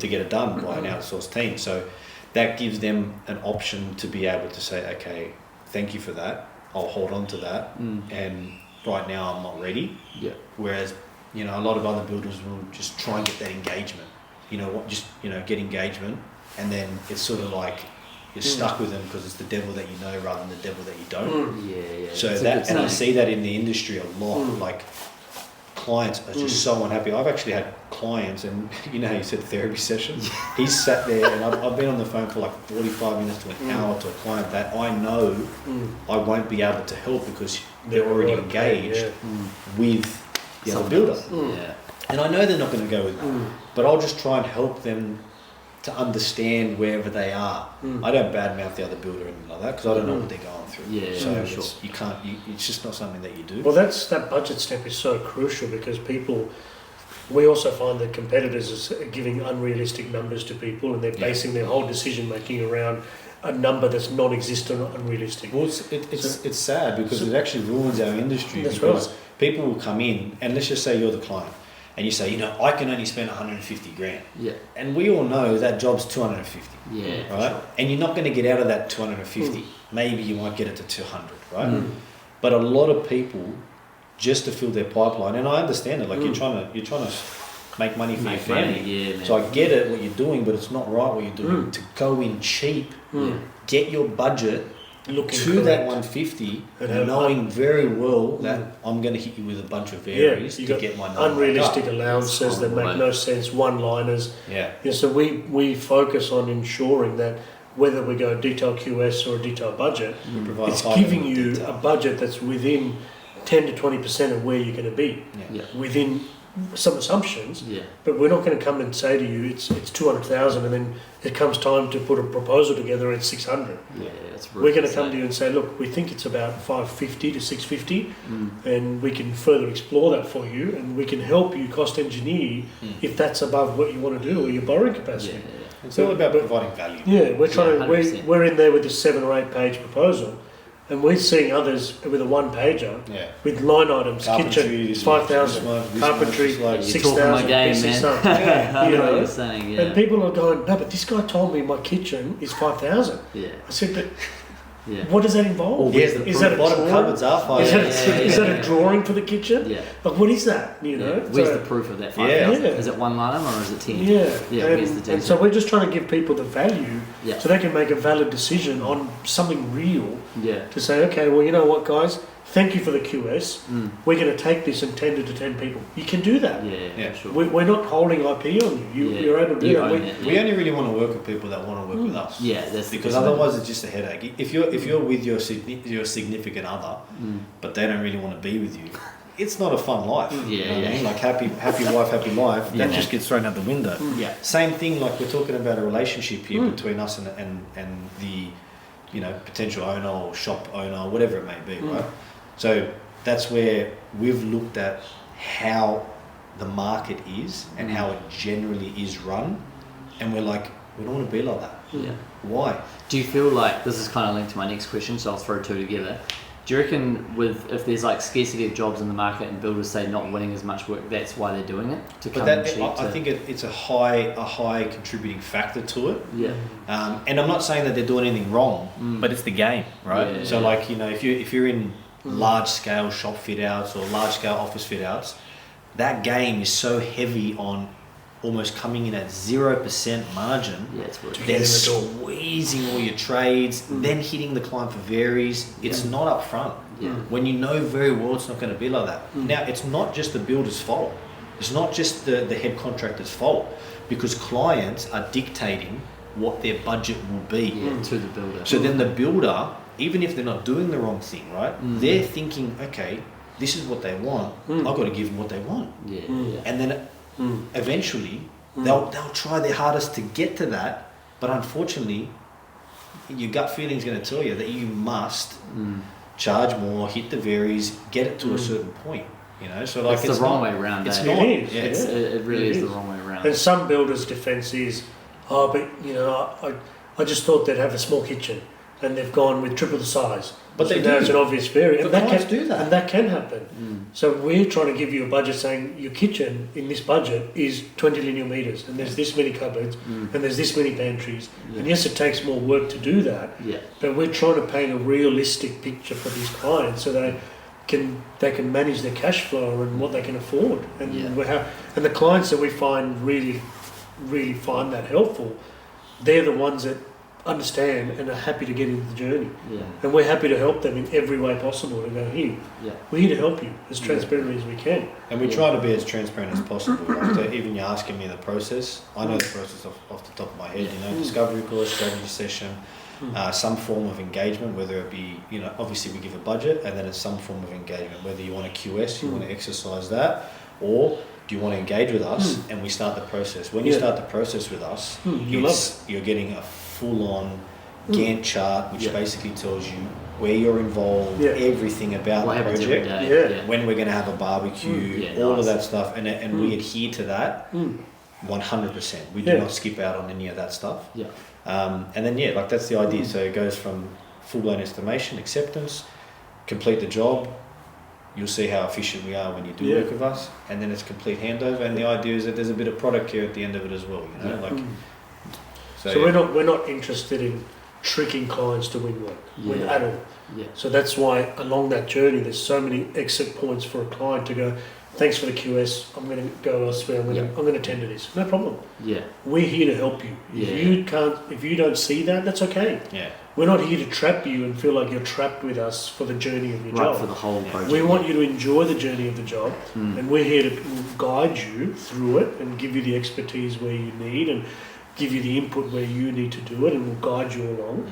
get it done by an outsourced team. So that gives them an option to be able to say, okay, thank you for that. I'll hold on to that. And right now I'm not ready. Yeah. Whereas, you know, a lot of other builders will just try and get that engagement. You know what? Just, you know, get engagement, and then it's sort of like you're stuck with them because it's the devil that you know rather than the devil that you don't. Yeah. So It's a that, good and I saying. see that in the industry a lot. Like clients are just so unhappy. I've actually had clients, and you know how you said therapy session. He's sat there, and I've been on the phone for like 45 minutes to an hour to a client that I know I won't be able to help because they're already engaged with the other builder. Yeah. And I know they're not going to go with me, but I'll just try and help them to understand wherever they are. I don't badmouth the other builder or anything like that because I don't know what they're going through. Yeah, so sure. you can't. It's just not something that you do. Well, that budget step is so crucial because we also find that competitors are giving unrealistic numbers to people, and they're basing their whole decision making around a number that's non-existent or unrealistic. Well, it's sad because it actually ruins our industry. That's because right. people will come in, and let's just say you're the client, and you say, you know, I can only spend 150 grand. Yeah. And we all know that job's 250. Yeah. Right? Sure. And you're not going to get out of that 250. Maybe you might get it to 200, right? But a lot of people, just to fill their pipeline, and I understand it. Like you're trying to make money for your family. Yeah, man. So I get it what you're doing, but it's not right what you're doing. To go in cheap, get your budget Looking to correct. that 150, And knowing very well that I'm going to hit you with a bunch of varies you to got get my number unrealistic up. allowances that make no sense, one-liners. Yeah. So we focus on ensuring that whether we go detailed QS or a detailed budget, We provide it's a high giving level of you detail. a budget that's within 10 to 20% of where you're going to be, Yeah. within some assumptions. Yeah. But we're not going to come and say to you it's 200,000 and then it comes time to put a proposal together at 600. Yeah. It's We're going to come to you and say, look, we think it's about 550 to 650, and we can further explore that for you, and we can help you cost engineer if that's above what you want to do or your borrowing capacity. Yeah. It's all about providing value. Yeah, we're trying Yeah, to. 100%. We're in there with this 7 or 8 page proposal, and we're seeing others with a 1 pager Yeah. with line items, Carpentry, kitchen this 5,000, one, this carpentry one, this You're 6,000, talking my game, basic man. stuff. I You know what know, you're saying. Yeah. and people are going, no, but this guy told me my kitchen is 5,000. Yeah. I said, but Yeah. what does that involve? Yes, the Is that a bottom drawing? cupboards are Is fine. that, is that a drawing for the kitchen? Yeah. Like, what is that? You know, Yeah. Where's So- the proof of that Yeah. 5,000? Yeah. Is it one line or is it 10? Yeah, Yeah, and, where's the detail? and so we're just trying to give people the value Yeah. so they can make a valid decision on something real Yeah. to say, okay, well, you know what, guys, thank you for the QS. We're going to take this and tend it to 10 people. You can do that. Yeah. For sure. We're not holding IP on you. Yeah. You're able to do You that. own We- it. We only really want to work with people that want to work with us. Yeah, that's Because that's otherwise it's just a headache. If you're with your significant other, but they don't really want to be with you, it's not a fun life. Yeah, You know what I yeah. mean? Like happy wife, happy life. Yeah. That just gets thrown out the window. Yeah. Same thing. Like we're talking about a relationship here between us and the, you know, potential owner or shop owner, or whatever it may be, right? So that's where we've looked at how the market is and how it generally is run, and we're like, we don't want to be like that. Yeah. Why? Do you feel like this is kind of linked to my next question, so I'll throw two together. Do you reckon if there's like scarcity of jobs in the market and builders say not winning as much work, that's why they're doing it to But come that, cheap? I think it's a high contributing factor to it. Yeah. And I'm not saying that they're doing anything wrong, but it's the game, right? Yeah. So like, you know, if you're in large scale shop fit outs or large scale office fit outs, that game is so heavy on almost coming in at 0% margin. Yeah, it's worth it. Then in the door. squeezing all your trades, then hitting the client for varies. It's not up front. Yeah. When you know very well it's not going to be like that. Now, it's not just the builder's fault. It's not just the head contractor's fault, because clients are dictating what their budget will be. Yeah, to the builder. So then the builder, even if they're not doing the wrong thing, right? They're thinking, okay, this is what they want. I've got to give them what they want. Yeah, yeah. And then eventually they'll try their hardest to get to that, but unfortunately your gut feeling is going to tell you that you must charge more, hit the varies, get it to a certain point, you know. So like It's the wrong way around, It's eh? not. It is, Yeah. It really It is the is. wrong way around. And some builders' defence is, oh, but you know, I just thought they'd have a small kitchen. and they've gone with triple the size. But so they now do. it's an obvious variant. But clients do that. And that can happen. So we're trying to give you a budget saying your kitchen in this budget is 20 linear meters, and there's this many cupboards, and there's this many pantries. And yes, it takes more work to do that, but we're trying to paint a realistic picture for these clients so they can manage their cash flow and what they can afford. And and the clients that we find really find that helpful, they're the ones that understand and are happy to get into the journey. And we're happy to help them in every way possible. And go, here, we're here to help you as transparently as we can. And we try to be as transparent as possible. Like, so even you're asking me the process, I know the process off the top of my head. You know, discovery course, strategy session, some form of engagement, whether it be, you know, obviously we give a budget, and then it's some form of engagement, whether you want a QS, you want to exercise that, or do you want to engage with us, and we start the process. When you start the process with us, you're getting a full-on Gantt chart, which basically tells you where you're involved, everything about the project, when we're going to have a barbecue, all of that stuff, and we adhere to that 100%. We do not skip out on any of that stuff. And then like that's the idea. So it goes from full-blown estimation, acceptance, complete the job. You'll see how efficient we are when you do work with us, and then it's complete handover. And the idea is that there's a bit of product care at the end of it as well. You know, like. So we're not interested in tricking clients to win work at all. So that's why along that journey, there's so many exit points for a client to go, thanks for the QS, I'm going to go elsewhere, I'm going to tender this. No problem. We're here to help you. If you don't see that, that's okay. We're not here to trap you and feel like you're trapped with us for the journey of your job. For the whole project. We want you to enjoy the journey of the job, and we're here to guide you through it and give you the expertise where you need and give you the input where you need to do it, and we'll guide you along.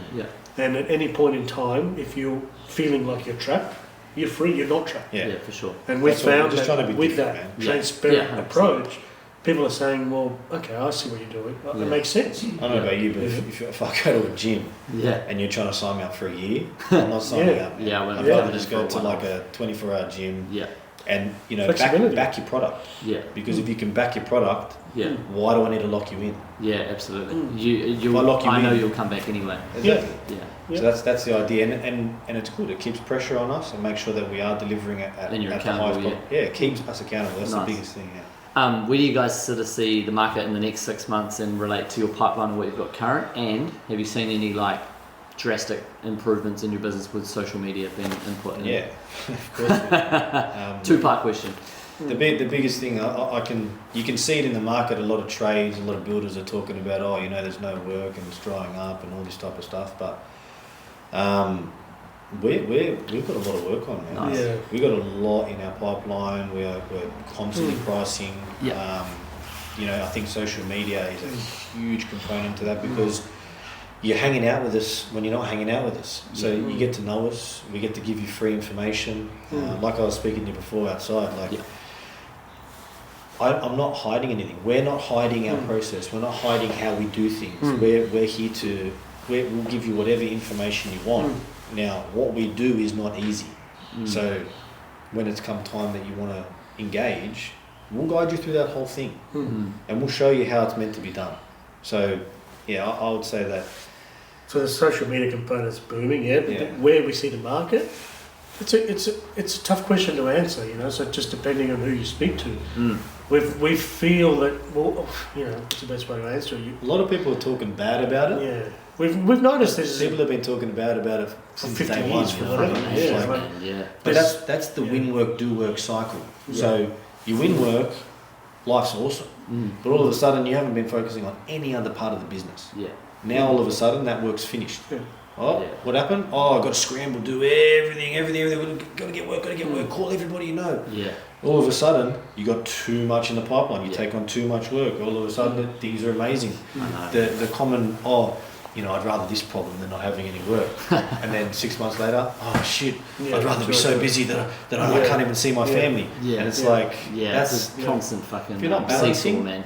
And at any point in time, if you're feeling like you're trapped, you're free, you're not trapped. For sure. And we've found just that with that transparent approach, people are saying, well, okay, I see what you're doing. It makes sense. I don't know about you, but if I go to a gym and you're trying to sign me up for a year, I'm not signing up. I'd rather just go to like a 24-hour gym and, you know, back your product. Because if you can back your product, why do I need to lock you in? Absolutely. If I lock you I know in, you'll come back anyway. Exactly. So that's the idea, and it's good. It keeps pressure on us and makes sure that we are delivering it at the highest possible. It keeps us accountable. That's the biggest thing. Where do you guys sort of see the market in the next 6 months and relate to your pipeline and what you've got current? And have you seen any like drastic improvements in your business with social media being input in? Of course. Two-part question. The biggest thing you can see it in the market. A lot of trades, a lot of builders are talking about, there's no work and it's drying up and all this type of stuff. But we've got a lot of work on, man. We've got a lot in our pipeline. We're constantly pricing. I think social media is a huge component to that because you're hanging out with us when you're not hanging out with us. So you get to know us. We get to give you free information. Like I was speaking to you before outside, I'm not hiding anything. We're not hiding our process. We're not hiding how we do things. We're here we'll give you whatever information you want. Now, what we do is not easy. So when it's come time that you want to engage, we'll guide you through that whole thing. And we'll show you how it's meant to be done. So, I would say that. So the social media component's booming, but where we see the market, it's a tough question to answer, so just depending on who you speak to. We feel that, what's the best way to answer it? A lot of people are talking bad about it. We've noticed this. People have been talking bad about it since 50 day years. But that's the win work, do work cycle. So you win work, life's awesome. But all of a sudden you haven't been focusing on any other part of the business. Now all of a sudden that work's finished. What happened? I've got to scramble, do everything. Got to get work, call everybody you know. All of a sudden, you got too much in the pipeline. You take on too much work. All of a sudden, things are amazing. The common, I'd rather this problem than not having any work. And then 6 months later, shit, I'd rather be so busy that I can't even see my family. And it's that's constant fucking. If you're not balancing, man.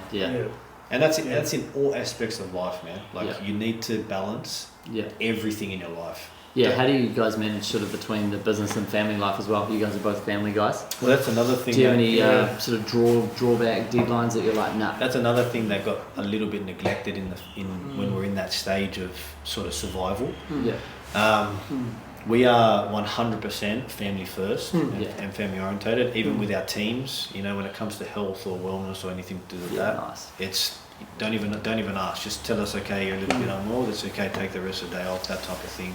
And that's in all aspects of life, man. You need to balance everything in your life. How do you guys manage sort of between the business and family life as well? You guys are both family guys. Well, that's another thing. Do you have any sort of drawback deadlines that you're like, nah? That's another thing that got a little bit neglected when we're in that stage of sort of survival. We are 100% family first Yeah. and family orientated, even with our teams. You know, when it comes to health or wellness or anything to do with that, nice. it's don't even ask. Just tell us, okay, you're a little bit unwell. That's okay. Take the rest of the day off. That type of thing.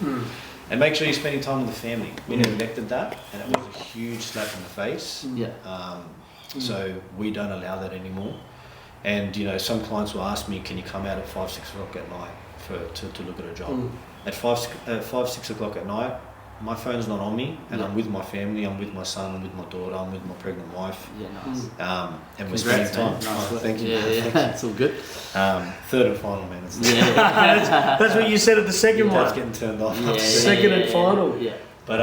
And make sure you're spending time with the family. We neglected that, and it was a huge slap in the face. Yeah. So we don't allow that anymore. And you know, some clients will ask me, "Can you come out at 5, 6 o'clock at night to look at a job?" At 5, 6 o'clock at night, my phone's not on me, and I'm with my family. I'm with my son. I'm with my daughter. I'm with my pregnant wife. Yeah, nice. And we're spending time. Nice Oh, work. thank you. Yeah, it's all good. Third and final, man. That's what you said at the second That's one. getting turned off. Second and final. Yeah. But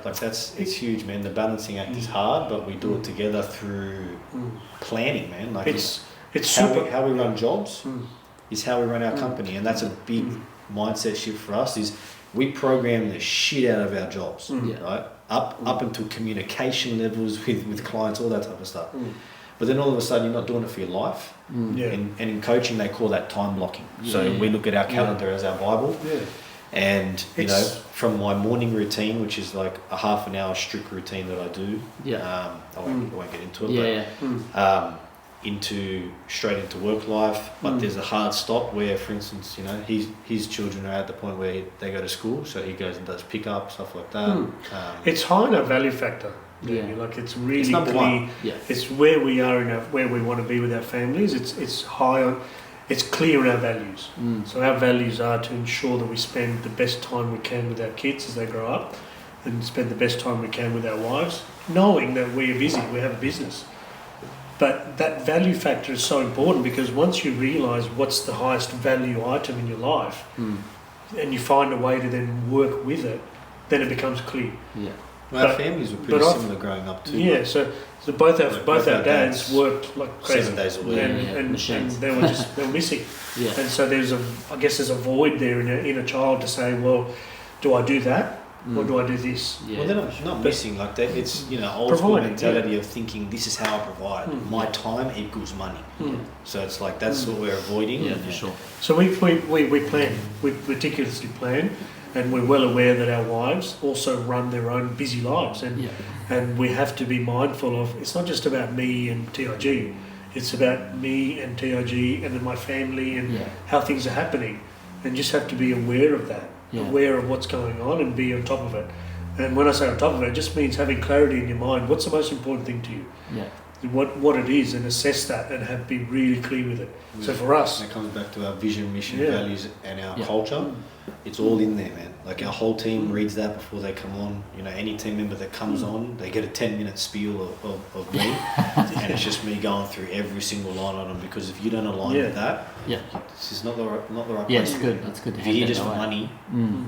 like it's huge, man. The balancing act is hard, but we do it together through planning, man. Like It's how we run jobs is how we run our company, and that's a big mindset shift for us. Is we program the shit out of our jobs, right? Up until communication levels with clients, all that type of stuff. But then all of a sudden, you're not doing it for your life. And in coaching, they call that time blocking. So we look at our calendar as our Bible. Yeah. And you know, from my morning routine, which is like a half an hour strict routine that I do, I won't get into it, but into straight into work life. But there's a hard stop where, for instance, you know, his children are at the point where they go to school, so he goes and does pick up stuff like that. It's high in our value factor. Like it's really clear. It's where we are where we want to be with our families. It's high on. It's clear in our values. So our values are to ensure that we spend the best time we can with our kids as they grow up, and spend the best time we can with our wives, knowing that we are busy, we have a business. But that value factor is so important, because once you realise what's the highest value item in your life, and you find a way to then work with it, then it becomes clear. Yeah. Well, our families were pretty similar growing up too. Yeah, so both our dads worked like crazy, 7 days a week, and they were missing. And so there's a void there in a child to say, well, do I do that or do I do this? Well, they're not missing like that. It's, you know, old school mentality of thinking this is how I provide. My time equals money. So it's like that's what we're avoiding. Yeah, for sure. So we plan, we meticulously plan. And we're well aware that our wives also run their own busy lives, and we have to be mindful of, it's not just about me and TIG, it's about me and TIG and then my family and how things are happening, and just have to be aware of that, aware of what's going on, and be on top of it. And when I say on top of it, it just means having clarity in your mind. What's the most important thing to you? What it is, and assess that and be really clear with it. So for us, it comes back to our vision, mission, values, and our culture. It's all in there, man. Like our whole team reads that before they come on. You know, any team member that comes on, they get a 10-minute spiel of me, and it's just me going through every single line on them. Because if you don't align with that, this is not the right place. Yeah, it's good. That's good. If you're here just for money,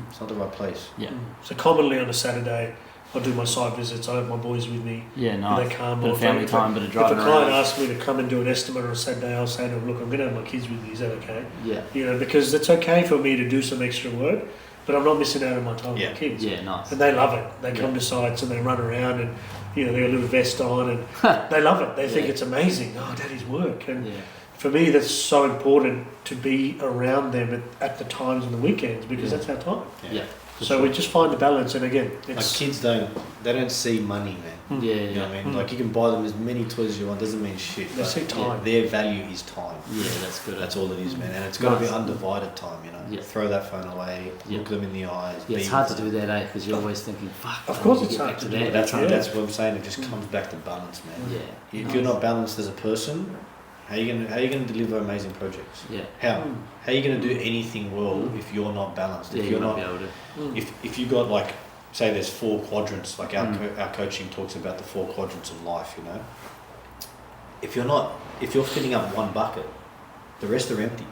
it's not the right place. Yeah. So commonly on a Saturday, I do my site visits. I have my boys with me. Yeah, nice. They come. Bit of family time, bit of driving around. If a client asks me to come and do an estimate on a Saturday, I'll say to them, look, I'm going to have my kids with me. Is that okay? Yeah. You know, because it's okay for me to do some extra work, but I'm not missing out on my time with my kids. Yeah, nice. And they love it. They come to sites and they run around, and you know, they got a little vest on, and they love it. They think it's amazing. Oh, Daddy's work. And for me, that's so important to be around them at the times on the weekends, because that's our time. Yeah. So we just find the balance, and again, it's like kids don't see money, man. You know what I mean? Like you can buy them as many toys as you want, doesn't mean shit. They see time. Their value is time. Yeah, that's good. That's all it is, man. And it's got to be undivided time, you know. Throw that phone away, look them in the eyes. Yeah, it's hard to do that, because you're always thinking, fuck. Of course it's hard to do that. That's what I'm saying. It just comes back to balance, man. Yeah. If you're not balanced as a person, how are you gonna deliver amazing projects? Yeah. How are you gonna do anything well if you're not balanced? If you're not, if you got like, say there's 4 quadrants, like our coaching talks about the 4 quadrants of life, you know. If you're filling up one bucket, the rest are empty.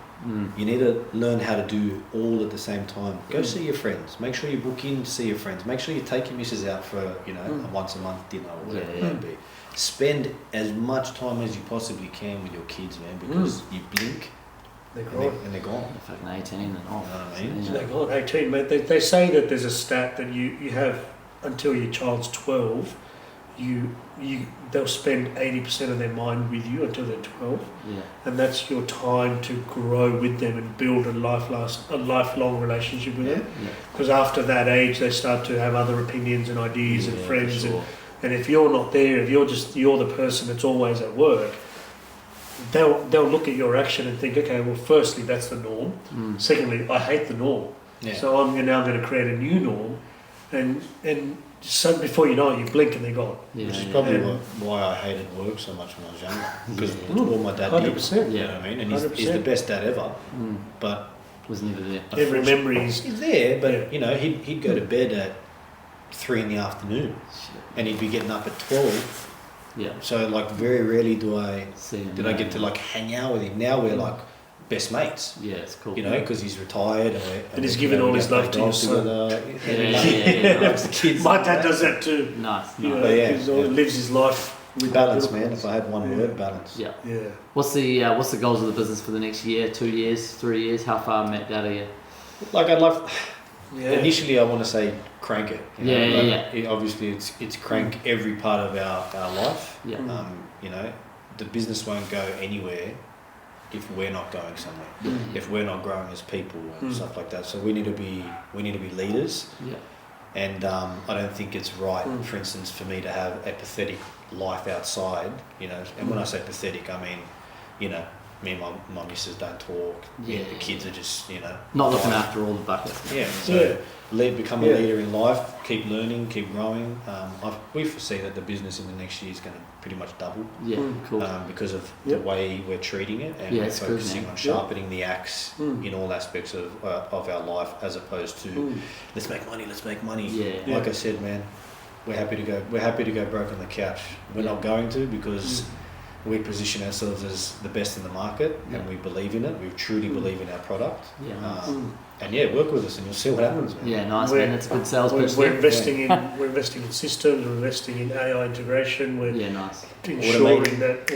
You need to learn how to do all at the same time. Go see your friends. Make sure you book in to see your friends. Make sure you take your missus out for a once a month dinner or whatever it may be. Spend as much time as you possibly can with your kids, man, because you blink they're gone. And they're gone. They're fucking 18 and off. You know what I mean? They're gone. 18, mate. They say that there's a stat that you have until your child's 12, they'll spend 80% of their mind with you until they're 12, and that's your time to grow with them and build a lifelong relationship with them. Because after that age, they start to have other opinions and ideas and friends, sure. and if you're not there, if you're the person that's always at work, they'll look at your action and think, okay, well, firstly, that's the norm. Secondly, I hate the norm, so I'm now going to create a new norm, and so before you know it, you blink and they're gone. Which is probably why I hated work so much when I was younger, because it's all my dad 100%. did. You know what I mean? And he's the best dad ever, but was never there. Every memory is he's there, but you know, he'd go to bed at 3 in the afternoon, and he'd be getting up at 12. Yeah. So like very rarely did I get to like hang out with him. Now we're like best mates. Yeah, it's cool. You know, because he's retired and he's giving all his love to your son. The kids. My dad does that too. Nice. You know, he lives his life with balance, man. If I had one word, balance. Yeah. Yeah. What's the goals of the business for the next year, 2 years, 3 years? How far mapped out are you? Like I'd love. Initially, I want to say crank it. Obviously, it's crank every part of our life. Yeah. You know, the business won't go anywhere if we're not going somewhere. If we're not growing as people and stuff like that. So we need to be leaders. Yeah. And I don't think it's right, for instance, for me to have a pathetic life outside. You know, and when I say pathetic, I mean, you know, me and my missus don't talk. The kids are just, you know, not looking after all the buckets. Yeah. So become a leader in life. Keep learning. Keep growing. We foresee that the business in the next year is going to pretty much double. Yeah. Cool. Because of the way we're treating it, and we're focusing on sharpening the axe in all aspects of our life, as opposed to let's make money. Yeah. Like I said, man, we're happy to go broke on the couch. We're not going to, because we position ourselves as the best in the market, and we believe in it. We truly believe in our product. And work with us, and you'll see what happens, man. Yeah, nice, man. That's a good sales pitch. We're investing in systems. We're investing in AI integration. We're nice. ensuring that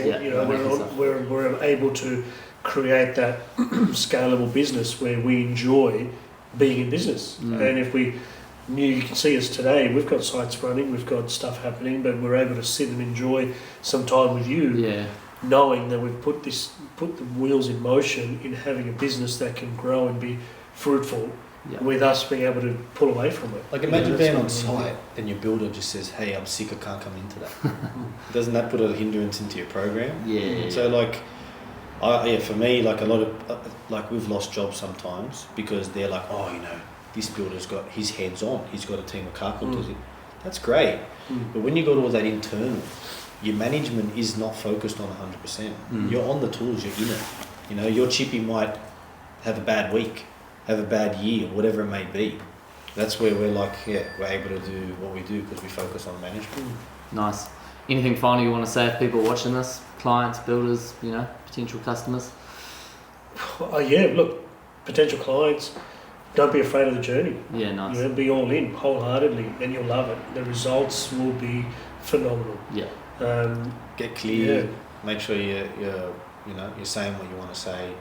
we're able to create that scalable business where we enjoy being in business. And if you can see us today, we've got sites running, we've got stuff happening, but we're able to sit and enjoy some time with you, knowing that we've put the wheels in motion in having a business that can grow and be fruitful, with us being able to pull away from it. Like imagine being on site and your builder just says, "Hey, I'm sick, I can't come in today." Doesn't that put a hindrance into your program? Yeah. So like, for me, like a lot of we've lost jobs sometimes because they're like, "Oh, you know, this builder's got his hands on. He's got a team of carpenters." That's great, but when you got all that internal, your management is not focused on 100%. You're on the tools. You're in it. You know, your chippy might have a bad week, have a bad year, whatever it may be. That's where we're like, we're able to do what we do because we focus on management. Nice. Anything final you want to say if people are watching this? Clients, builders, you know, potential customers? Look, potential clients, don't be afraid of the journey. Yeah, nice. You know, be all in wholeheartedly, and you'll love it. The results will be phenomenal. Yeah. Get clear. Yeah. Make sure you're saying what you want to say.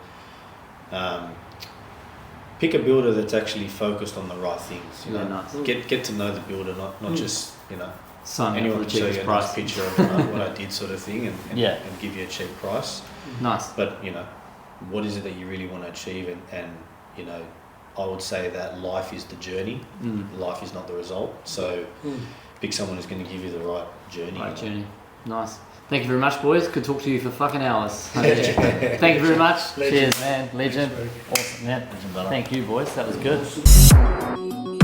Pick a builder that's actually focused on the right things. You know, nice. Get to know the builder, not just anyone can show you a nice picture of what I did, sort of thing, and give you a cheap price. Nice. But what is it that you really want to achieve? And I would say that life is the journey. Life is not the result. So pick someone who's going to give you the right journey. Nice. Thank you very much, boys. Could talk to you for fucking hours. Thank you very much. Legend. Cheers, man. Legend. Awesome, man. Thank you, boys. That was good.